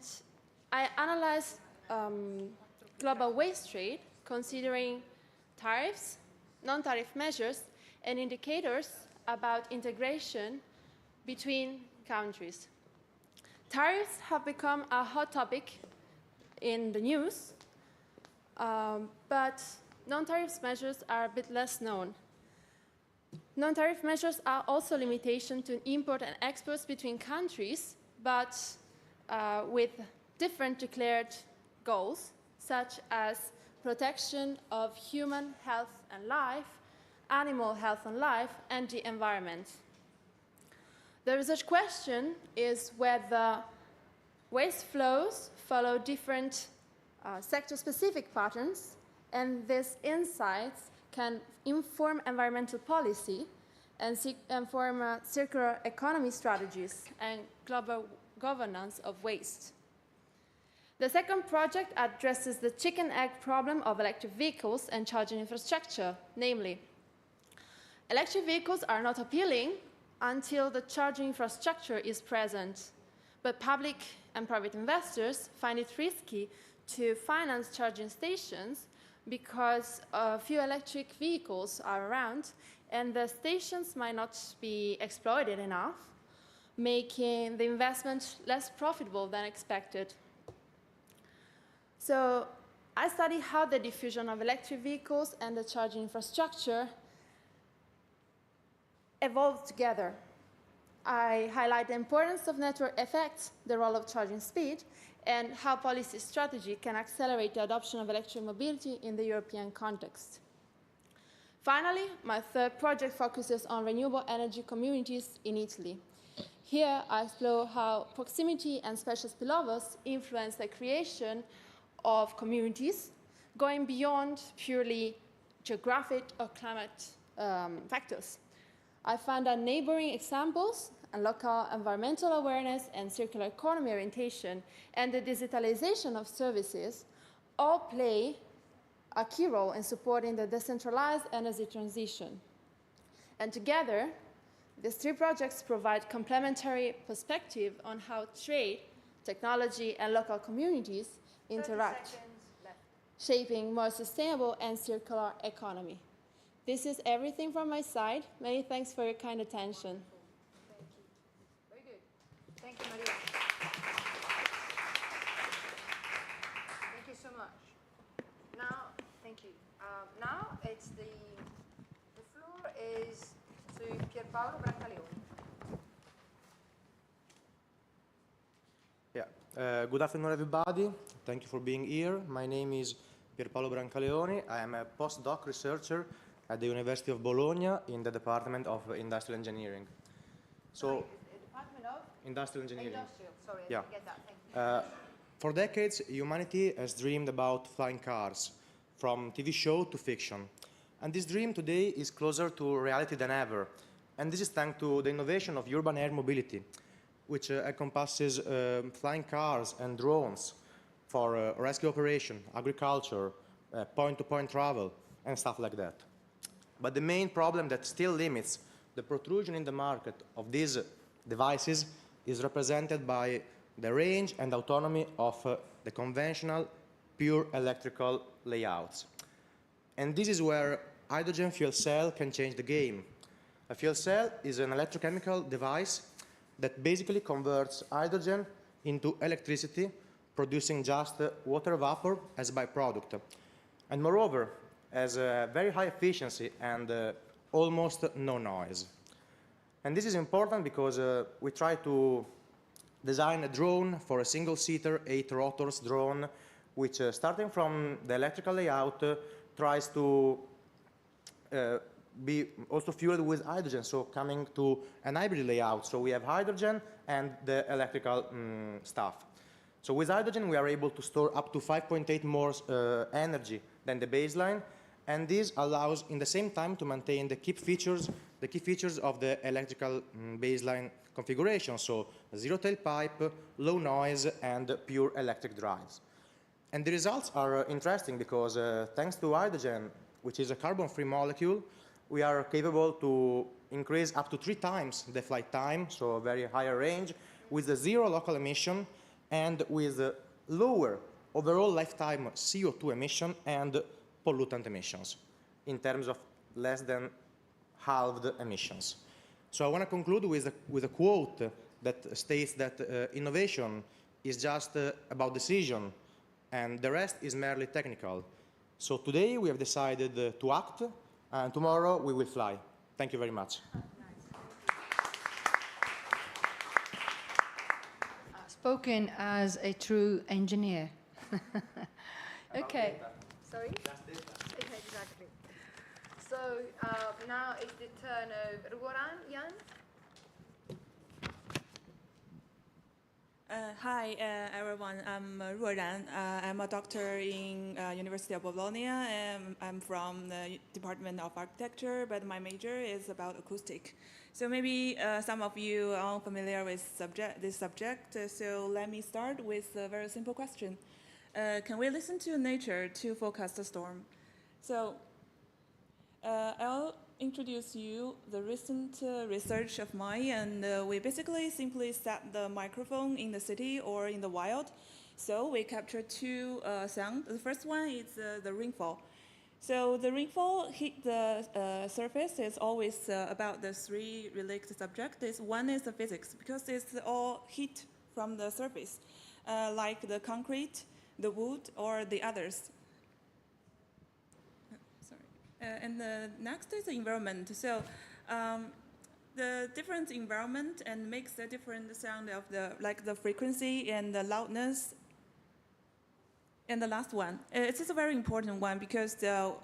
Speaker 6: I analyzed global waste trade, considering tariffs, non-tariff measures, and indicators about integration between countries. Tariffs have become a hot topic in the news, but non-tariff measures are a bit less known. Non-tariff measures are also limitation to import and exports between countries, but with different declared goals, such as protection of human health and life, animal health and life, and the environment. The research question is whether waste flows follow different sector-specific patterns, and these insights can inform environmental policy and inform circular economy strategies and global governance of waste. The second project addresses the chicken-egg problem of electric vehicles and charging infrastructure, namely, electric vehicles are not appealing until the charging infrastructure is present, but public and private investors find it risky to finance charging stations because few electric vehicles are around and the stations might not be exploited enough, making the investment less profitable than expected. So I study how the diffusion of electric vehicles and the charging infrastructure evolve together. I highlight the importance of network effects, the role of charging speed, and how policy strategy can accelerate the adoption of electric mobility in the European context. Finally, my third project focuses on renewable energy communities in Italy. Here, I explore how proximity and spatial spillovers influence the creation of communities, going beyond purely geographic or climate factors. I found that neighboring examples and local environmental awareness and circular economy orientation and the digitalization of services all play a key role in supporting the decentralized energy transition. And together, these 3 projects provide complementary perspective on how trade, technology, and local communities interact, shaping more sustainable and circular economy. This is everything from my side. Many thanks for your kind attention.
Speaker 1: Thank you. Very good. Thank you, Maria. Thank you so much. Now, thank you. Now it's the floor is to Pierpaolo Brancaleone.
Speaker 7: Good afternoon, everybody. Thank you for being here. My name is Pierpaolo Brancaleone. I am a postdoc researcher at the University of Bologna in the Department of Industrial Engineering. So,
Speaker 1: Department of
Speaker 7: Industrial Engineering.
Speaker 1: Industrial. Sorry, I
Speaker 7: Yeah.
Speaker 1: didn't get that. Thank you.
Speaker 7: For decades, humanity has dreamed about flying cars, from TV show to fiction. And this dream today is closer to reality than ever. And this is thanks to the innovation of urban air mobility, which encompasses flying cars and drones for rescue operation, agriculture, point-to-point travel, and stuff like that. But the main problem that still limits the protrusion in the market of these devices is represented by the range and autonomy of the conventional pure electrical layouts. And this is where hydrogen fuel cell can change the game. A fuel cell is an electrochemical device that basically converts hydrogen into electricity, producing just water vapor as byproduct. And moreover, has very high efficiency and almost no noise. And this is important because we try to design a drone for a single-seater, 8 rotors drone, which starting from the electrical layout tries to be also fueled with hydrogen, so coming to an hybrid layout. So we have hydrogen and the electrical stuff. So with hydrogen, we are able to store up to 5.8 more energy than the baseline, and this allows, in the same time, to maintain the key features of the electrical baseline configuration, so zero tailpipe, low noise, and pure electric drives. And the results are interesting because thanks to hydrogen, which is a carbon-free molecule, we are capable to increase up to 3 times the flight time, so a very higher range, with a zero local emission and with lower overall lifetime CO2 emission and pollutant emissions in terms of less than halved emissions. So I want to conclude with a quote that states that innovation is just about decision and the rest is merely technical. So today we have decided to act, and tomorrow we will fly. Thank you very much.
Speaker 1: Spoken as a true engineer. Okay. Sorry? Exactly. So now it's the turn of Ruoran Jan.
Speaker 8: Hi, everyone. I'm Ruoran. I'm a doctor in University of Bologna. I'm from the Department of Architecture, but my major is about acoustic. So maybe some of you are familiar with this subject. So let me start with a very simple question. Can we listen to nature to forecast a storm? So I'll introduce you the recent research of mine, and we basically simply set the microphone in the city or in the wild. So we capture 2 sounds. The first one is the rainfall. So the rainfall hit the surface is always about the 3 related subjects. One is the physics, because it's all heat from the surface, like the concrete, the wood, or the others. And the next is the environment. So the different environment and makes the different sound of the frequency and the loudness. And the last one, it is a very important one because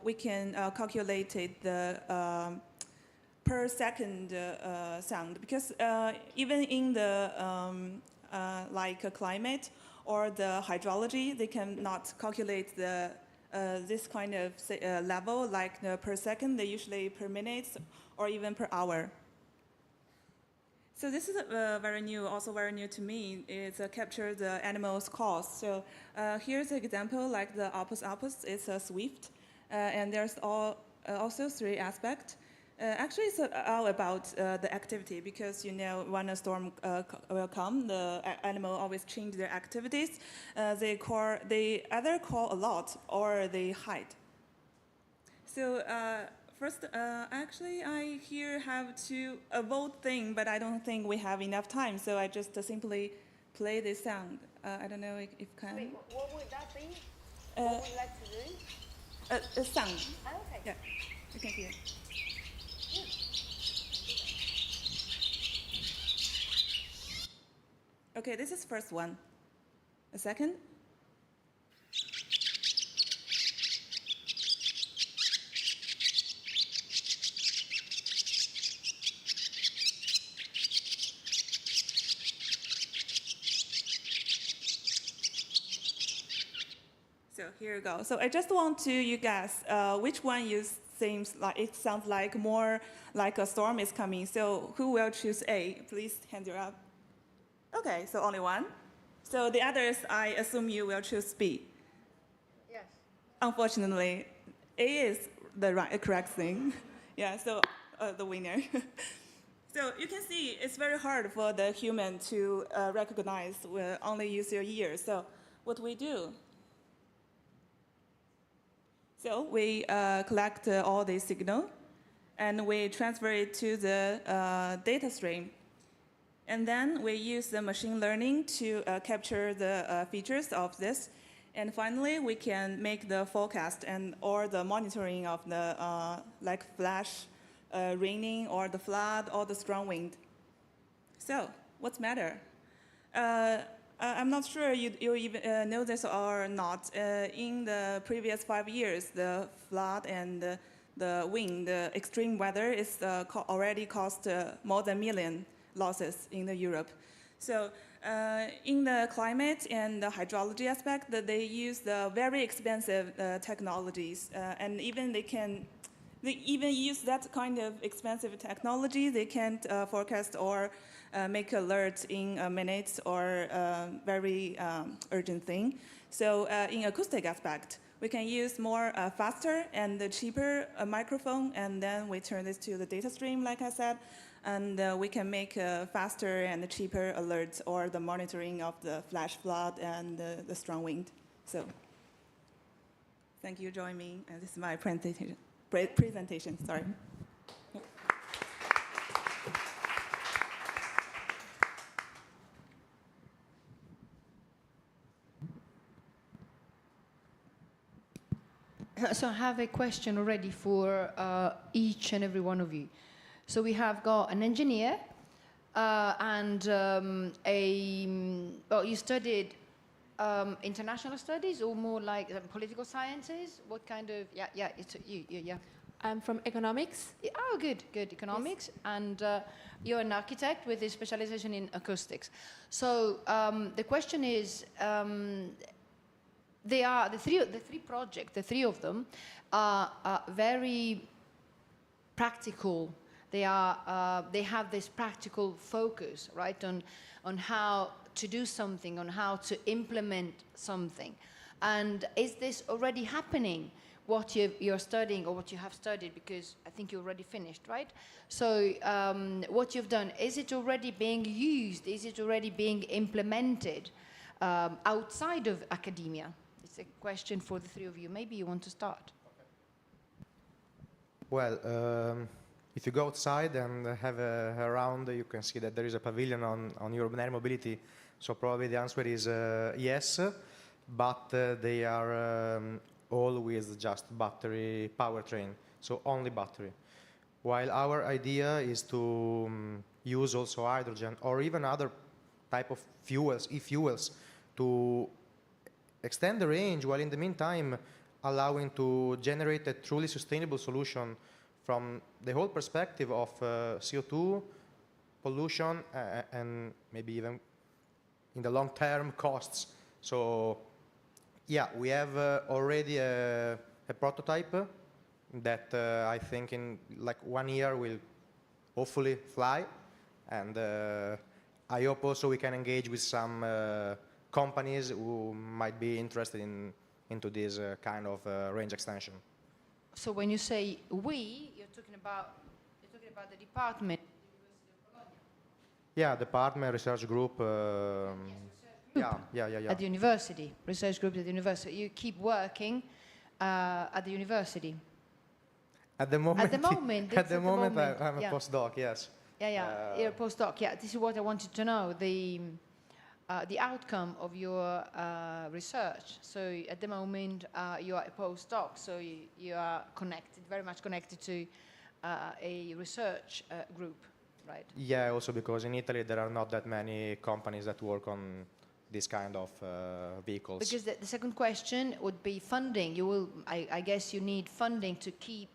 Speaker 8: we can calculate the per second sound, because even in the like a climate or the hydrology, they cannot calculate the this kind of level, like per second. They usually per minute or even per hour. So this is also very new to me. It's capture the animals' calls. So here's an example, like the opus. It's a swift, and there's also 3 aspects. Actually, it's all about the activity, because when a storm will come, the animal always change their activities. They either call a lot or they hide. So first, actually, I here have to vote thing, but I don't think we have enough time, so I just simply play this sound. I don't know if can.
Speaker 1: Wait, what would that be? What would you like to do?
Speaker 8: A sound.
Speaker 1: Oh, okay.
Speaker 8: Yeah, you can hear. Okay, this is first one. A second. So here you go. So I just want to you guess which one sounds like more like a storm is coming. So who will choose A? Please hand it up. Okay, so only one. So the others, I assume you will choose B.
Speaker 1: Yes.
Speaker 8: Unfortunately, A is the correct thing. Yeah, so the winner. So you can see it's very hard for the human to recognize. We only use your ears. So what we do? So we collect all the signal, and we transfer it to the data stream. And then we use the machine learning to capture the features of this. And finally, we can make the forecast and or the monitoring of the like flash, raining, or the flood, or the strong wind. So, what's matter? I'm not sure you even know this or not. In the previous 5 years, the flood and the wind, the extreme weather is already cost more than million losses in the Europe. So in the climate and the hydrology aspect, that they use the very expensive technologies, and even they even use that kind of expensive technology. They can't forecast or make alerts in minutes or very urgent thing. So in acoustic aspect, we can use more faster and cheaper microphone, and then we turn this to the data stream, like I said, and we can make faster and cheaper alerts or the monitoring of the flash flood and the strong wind. So thank you for joining me, and this is my presentation. Sorry.
Speaker 1: So I have a question already for each and every one of you. So we have got an engineer and well, you studied international studies or more like political sciences? What kind of, it's you, yeah.
Speaker 6: I'm from economics.
Speaker 1: Oh, good, economics. Yes. And you're an architect with a specialization in acoustics. So the question is, they are the three projects. The three of them are very practical. They have this practical focus, right, on how to do something, on how to implement something. And is this already happening? What you're studying or what you have studied, because I think you already finished, right? So what you've done, is it already being used? Is it already being implemented outside of academia? It's a question for the three of you. Maybe you want to start.
Speaker 7: Well, if you go outside and have a round, you can see that there is a pavilion on urban air mobility. So probably the answer is yes, but they are all with just battery powertrain, so only battery. While our idea is to use also hydrogen or even other type of fuels, e-fuels, to extend the range, while in the meantime allowing to generate a truly sustainable solution from the whole perspective of CO2, pollution, and maybe even in the long-term costs. So yeah, we have already a prototype that I think in like 1 year will hopefully fly, and I hope also we can engage with some companies who might be interested into this kind of range extension.
Speaker 1: So when you say we, you're talking about the department.
Speaker 7: Yeah, department, research group. Yeah.
Speaker 1: At the university, research group at the university. You keep working at the university.
Speaker 7: At the moment, I'm a
Speaker 1: yeah.
Speaker 7: postdoc. Yes.
Speaker 1: Yeah. You're a postdoc. Yeah, this is what I wanted to know. The outcome of your research. So at the moment, you are a postdoc, so you are connected, very much connected to a research group, right?
Speaker 7: Yeah, also because in Italy there are not that many companies that work on this kind of vehicles.
Speaker 1: Because the second question would be funding. You will, I guess you need funding to keep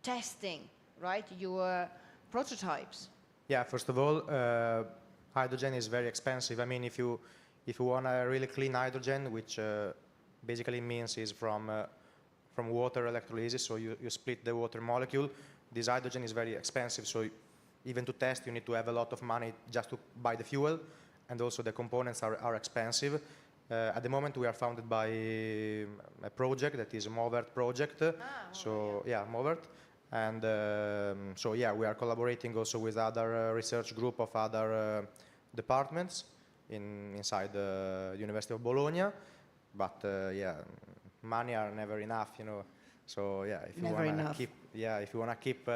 Speaker 1: testing, right, your prototypes.
Speaker 7: Yeah, first of all, hydrogen is very expensive. I mean, if you want a really clean hydrogen, which basically means is from water electrolysis, so you split the water molecule, this hydrogen is very expensive. So even to test, you need to have a lot of money just to buy the fuel, and also the components are expensive. At the moment, we are funded by a project that is a MOVERT project. MOVERT. And so yeah, we are collaborating also with other research group of other departments inside the University of Bologna. But yeah, money are never enough, you know. So yeah, if you want to keep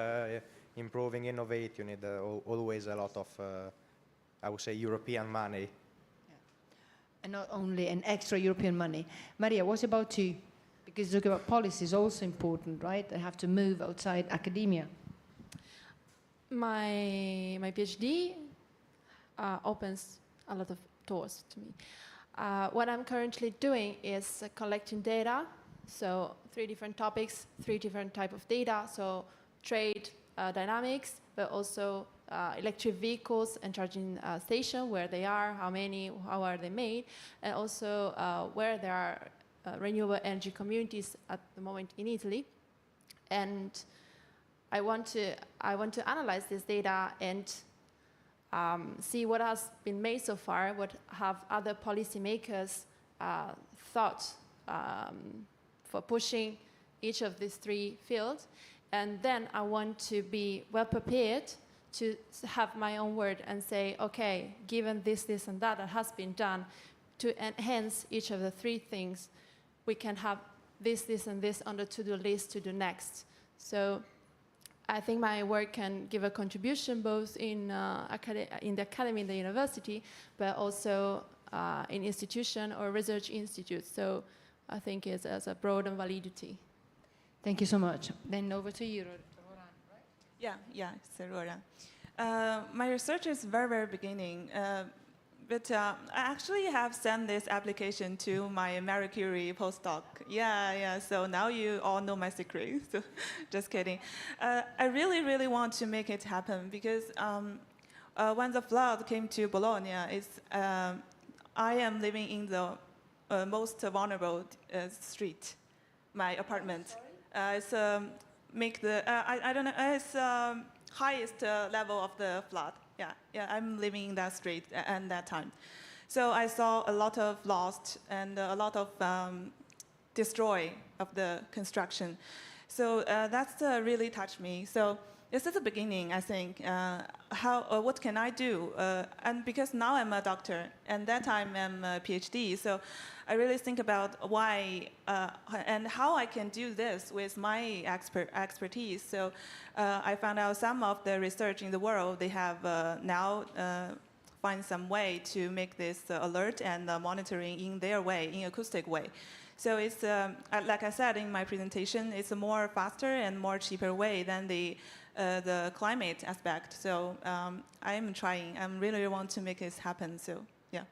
Speaker 7: improving, innovate, you need always a lot of I would say European money.
Speaker 1: And not only an extra European money. Maria, what about you? Because talking about policy is also important, right? They have to move outside academia.
Speaker 6: My PhD opens a lot of doors to me. What I'm currently doing is collecting data, so 3 different topics, 3 different type of data, so trade dynamics, but also electric vehicles and charging station, where they are, how many, how are they made, and also where there are renewable energy communities at the moment in Italy. And I want to analyze this data and see what has been made so far, what have other policymakers thought for pushing each of these 3 fields. And then I want to be well prepared to have my own word and say, okay, given this, this, and that has been done, to enhance each of the 3 things, we can have this, this, and this on the to-do list to do next. So I think my work can give a contribution both in the academy, in the university, but also in institution or research institutes. So I think it has a broad validity.
Speaker 1: Thank you so much. Then over to you, Roran, right?
Speaker 8: Yeah, it's Roran. My research is very, very beginning. But I actually have sent this application to my Marie Curie postdoc. Yeah, so now you all know my secret. So just kidding. I really, really want to make it happen because when the flood came to Bologna, I am living in the most vulnerable street, my apartment. It's it's highest level of the flood. Yeah, I'm living in that street at that time. So I saw a lot of lost and a lot of destroy of the construction. So that's really touched me. So this is the beginning, I think. What can I do? And because now I'm a doctor, and that time I'm a PhD, so I really think about why and how I can do this with my expertise. So I found out some of the research in the world, they have now find some way to make this alert and monitoring in their way, in acoustic way. So it's, like I said in my presentation, it's a more faster and more cheaper way than the climate aspect. So I'm trying. I really want to make this happen. So yeah.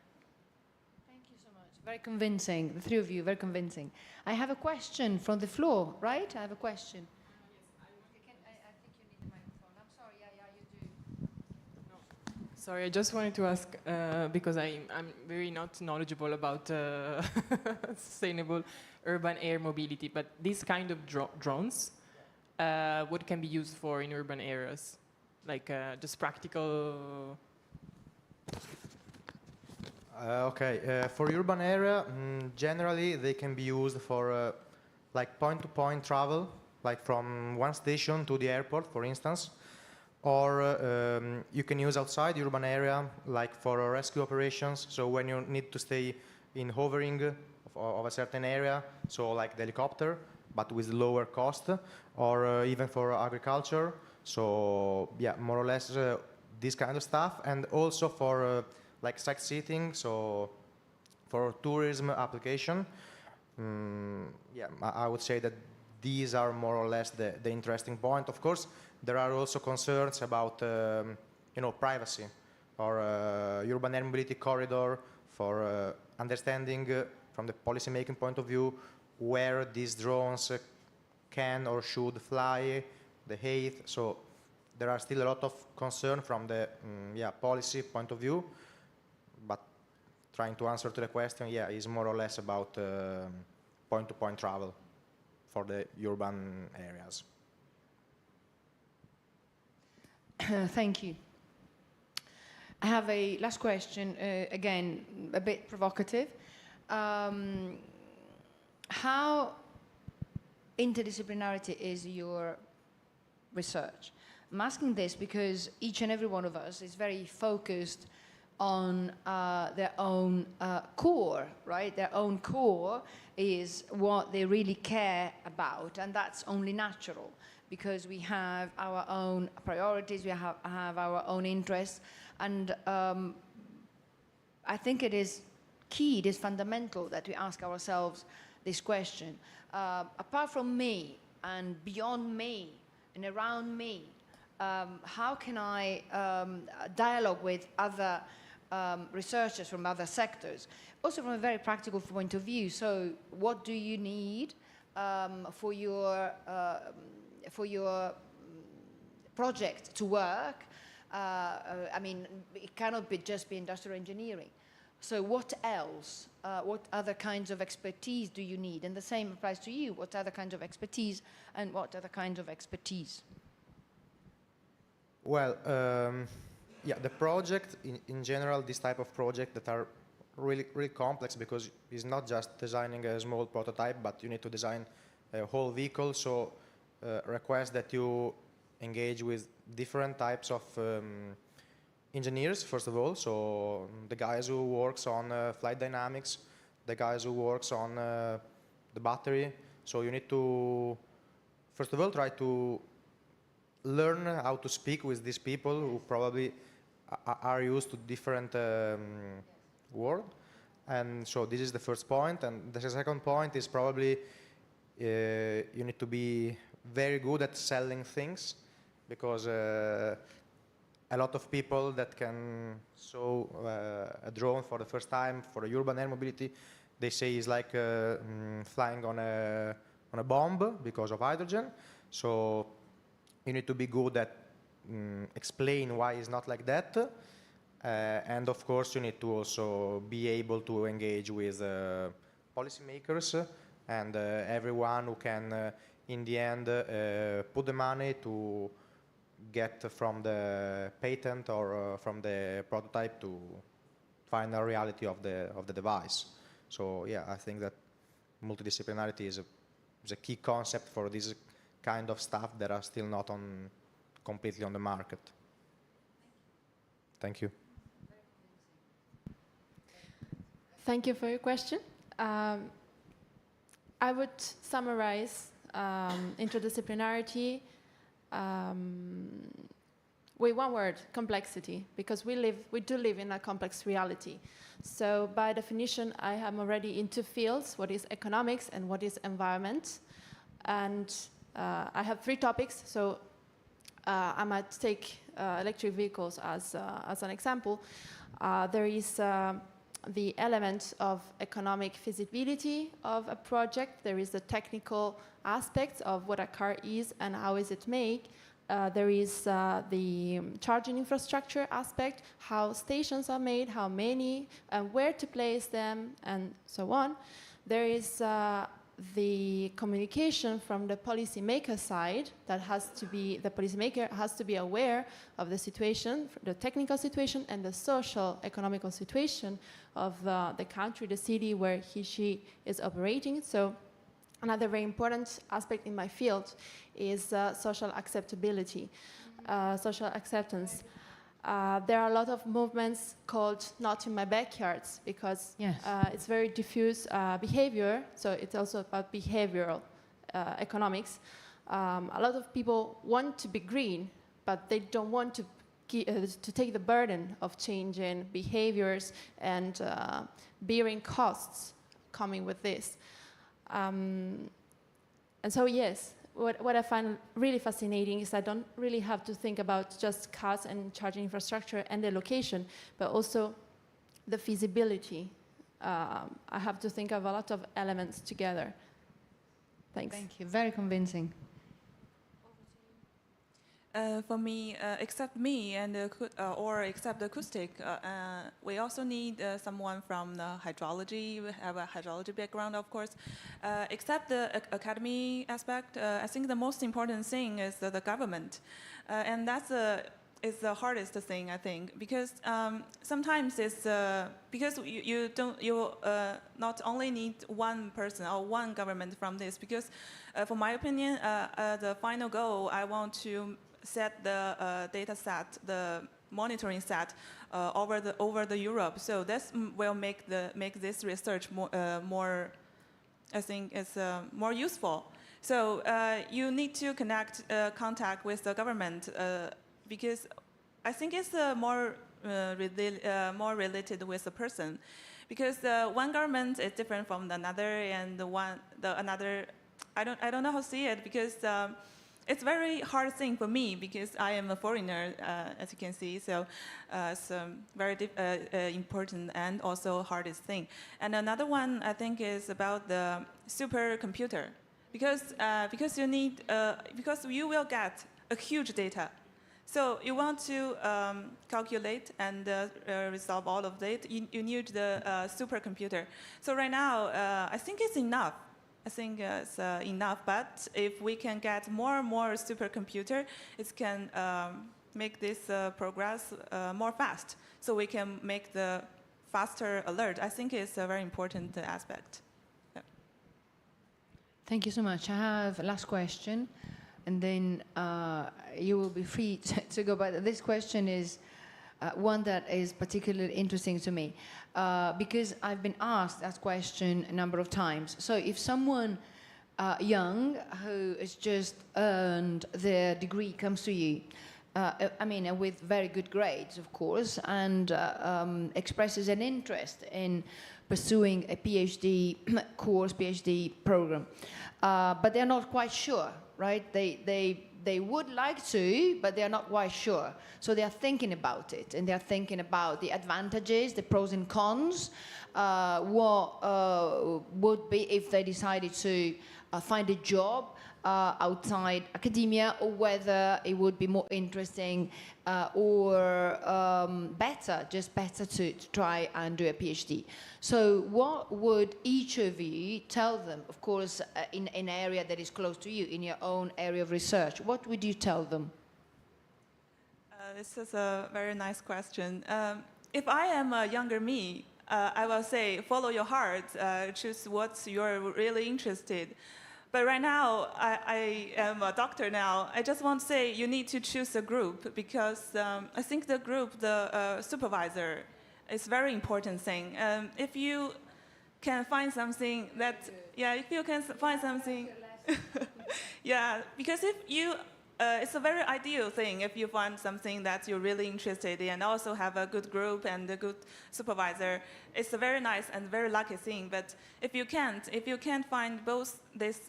Speaker 1: Thank you so much. Very convincing. The 3 of you, very convincing. I have a question from the floor, right? I have a question. Yes, I think you need the microphone. I'm sorry. Yeah, you do.
Speaker 9: Sorry, I just wanted to ask, because I'm very not knowledgeable about sustainable urban air mobility, but these kind of drones, what can be used for in urban areas? Like just practical...
Speaker 7: For urban area, generally they can be used for like point-to-point travel, like from one station to the airport, for instance. Or you can use outside the urban area, like for rescue operations. So when you need to stay in hovering of a certain area, so like the helicopter, but with lower cost, or even for agriculture. So yeah, more or less this kind of stuff, and also for like sightseeing, so for tourism application. Yeah, I would say that these are more or less the interesting point. Of course, there are also concerns about privacy or urban air mobility corridor, for understanding from the policy-making point of view where these drones can or should fly, the height. So there are still a lot of concern from the policy point of view. But trying to answer to the question, yeah, is more or less about point-to-point travel for the urban areas.
Speaker 1: Thank you. I have a last question, again, a bit provocative. How interdisciplinarity is your research? I'm asking this because each and every one of us is very focused on their own core, right? Their own core is what they really care about, and that's only natural because we have our own priorities, we have our own interests, and I think it is key, it is fundamental that we ask ourselves this question. Apart from me and beyond me and around me, how can I dialogue with other researchers from other sectors? Also from a very practical point of view. So what do you need for your project to work? I mean, it cannot just be industrial engineering. So what else? What other kinds of expertise do you need? And the same applies to you. What other kinds of expertise and what other kinds of expertise?
Speaker 7: Well, yeah, the project, in general, this type of project that are really complex, because it's not just designing a small prototype, but you need to design a whole vehicle, so requires that you engage with different types of engineers, first of all, so the guys who works on flight dynamics, the guys who works on the battery, so you need to, first of all, try to learn how to speak with these people who probably are used to different world. And so this is the first point. And the second point is probably you need to be very good at selling things, because a lot of people that can show a drone for the first time for a urban air mobility, they say it's like flying on a bomb because of hydrogen. So you need to be good at explain why it's not like that. And of course, you need to also be able to engage with policymakers and everyone who can, in the end, put the money to get from the patent or from the prototype to final reality of the device. So yeah, I think that multidisciplinarity is a key concept for this kind of stuff that are still not completely on the market. Thank you.
Speaker 6: Thank you for your question. I would summarize interdisciplinarity with one word: complexity, because we do live in a complex reality. So by definition, I am already in two fields: what is economics and what is environment. And I have three topics, so I might take electric vehicles as an example. There is the element of economic feasibility of a project. There is the technical aspects of what a car is and how is it made. There is the charging infrastructure aspect, how stations are made, how many, and where to place them, and so on. There is the communication from the policymaker side, that has to be, the policymaker has to be aware of the situation, the technical situation and the social, economical situation of the country, the city where she is operating. So another very important aspect in my field is social acceptability, social acceptance. There are a lot of movements called "not in my backyards" because it's very diffuse behavior, so it's also about behavioral economics. A lot of people want to be green, but they don't want to take the burden of changing behaviors and bearing costs coming with this. And so yes, what I find really fascinating is I don't really have to think about just cars and charging infrastructure and the location, but also the feasibility. I have to think of a lot of elements together. Thanks.
Speaker 1: Thank you. Very convincing.
Speaker 8: For me, except me and or except acoustic, we also need someone from the hydrology. We have a hydrology background, of course. Except the academy aspect, I think the most important thing is the government, and that's is the hardest thing, I think, because sometimes it's because you not only need one person or one government from this, because for my opinion, the final goal, I want to set the data set, the monitoring set over the Europe. So this will make this research more I think it's more useful. So you need to contact with the government because I think it's more more related with the person, because one government is different from another, and another. I don't know how to see it, because it's very hard thing for me, because I am a foreigner, as you can see. So it's very important and also hardest thing. And another one I think is about the supercomputer, because you need because you will get a huge data. So you want to calculate and resolve all of that. You need the supercomputer. So right now, I think it's enough. I think it's enough. But if we can get more and more supercomputer, it can make this progress more fast. So we can make the faster alert. I think it's a very important aspect. Yeah.
Speaker 1: Thank you so much. I have a last question, and then you will be free to go. But this question is one that is particularly interesting to me, because I've been asked that question a number of times. So if someone young who has just earned their degree comes to you, I mean, with very good grades, of course, and expresses an interest in pursuing a PhD course, PhD program, but they're not quite sure, right? They would like to, but they're not quite sure. So they are thinking about it, and they're thinking about the advantages, the pros and cons, what would be if they decided to find a job outside academia, or whether it would be more interesting or better to try and do a PhD. So what would each of you tell them, of course, in an area that is close to you, in your own area of research? What would you tell them?
Speaker 8: This is a very nice question. If I am a younger me, I will say, follow your heart, choose what you're really interested. But right now, I am a doctor now. I just want to say you need to choose a group, because I think the group, the supervisor, is very important thing. If you can find something that, if you can find something, because if you, it's a very ideal thing if you find something that you're really interested in, and also have a good group and a good supervisor. It's a very nice and very lucky thing. But if you can't find both this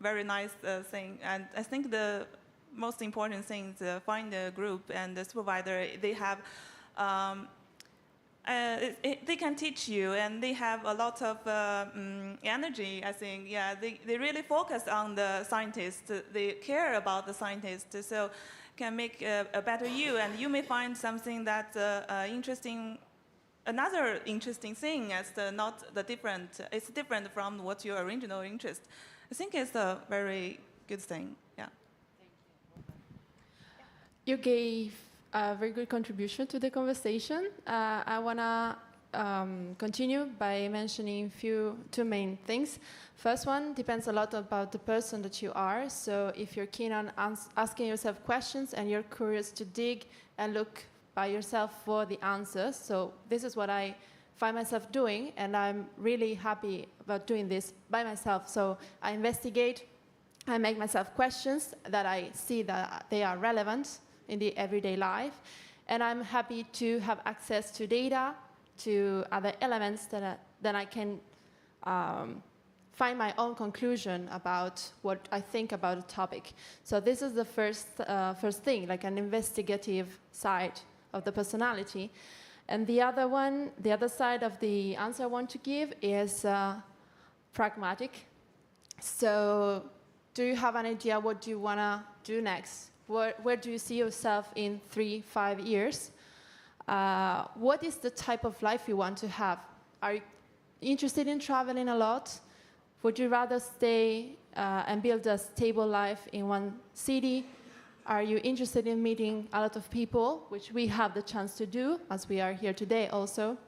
Speaker 8: very nice thing, and I think the most important thing is find a group and the supervisor. They have, they can teach you, and they have a lot of energy, I think. Yeah, they really focus on the scientists. They care about the scientists, so can make a better you. And you may find something that's interesting. Another interesting thing is not the different. It's different from what your original interest. I think it's a very good thing. Yeah.
Speaker 6: You gave a very good contribution to the conversation. I wanna continue by mentioning two main things. First one depends a lot about the person that you are. So if you're keen on asking yourself questions and you're curious to dig and look by yourself for the answers. So this is what I find myself doing, and I'm really happy about doing this by myself. So I investigate, I make myself questions that I see that they are relevant in the everyday life, and I'm happy to have access to data, to other elements that I can find my own conclusion about what I think about a topic. So this is the first thing, like an investigative side of the personality. And the other side of the answer I want to give is pragmatic. So do you have an idea what you want to do next? Where do you see yourself in 3-5 years? What is the type of life you want to have? Are you interested in traveling a lot? Would you rather stay and build a stable life in one city? Are you interested in meeting a lot of people, which we have the chance to do, as we are here today also?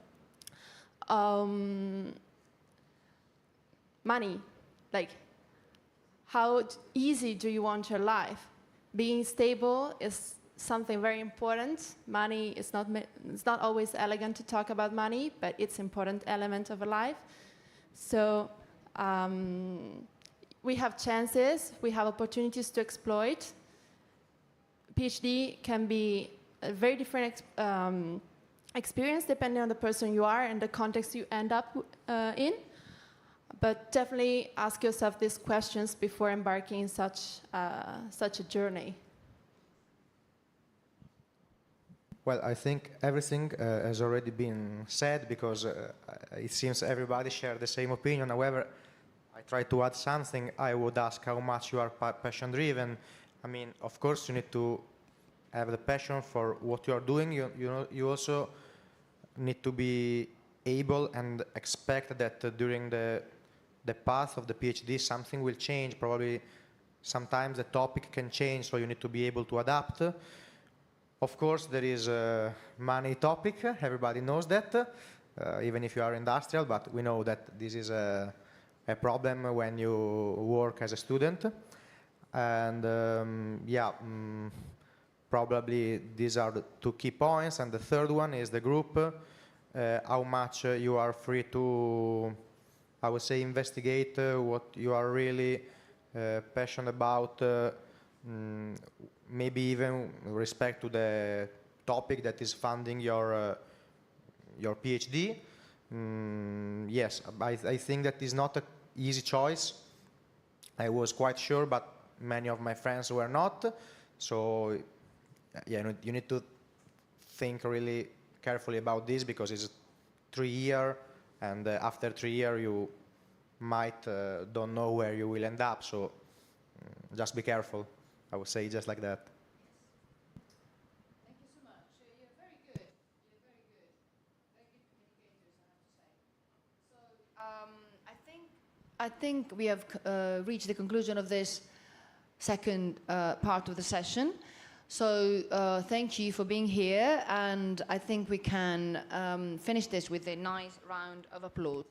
Speaker 6: Money, like how easy do you want your life? Being stable is something very important. Money is not always elegant to talk about money, but it's an important element of a life. So we have chances, we have opportunities to exploit. PhD can be a very different experience depending on the person you are and the context you end up in. But definitely ask yourself these questions before embarking in such a journey.
Speaker 7: Well, I think everything has already been said because it seems everybody shared the same opinion. However, I try to add something. I would ask how much you are passion-driven. I mean, of course, you need to have the passion for what you are doing. You also need to be able and expect that during the path of the PhD, something will change. Probably sometimes the topic can change, so you need to be able to adapt. Of course, there is a money topic. Everybody knows that, even if you are industrial, but we know that this is a problem when you work as a student. And probably these are the two key points. And the third one is the group, how much you are free to, I would say, investigate what you are really passionate about, maybe even with respect to the topic that is funding your PhD. Yes, I think that is not an easy choice. I was quite sure, but many of my friends were not. So yeah, you need to think really carefully about this because it's 3 years, and after 3 years you might don't know where you will end up. So just be careful. I would say just like that.
Speaker 1: Thank you so much. You're very good. You're very good. Very good communicators, I have to say. So I think we have reached the conclusion of this second part of the session. So thank you for being here, and I think we can finish this with a nice round of applause.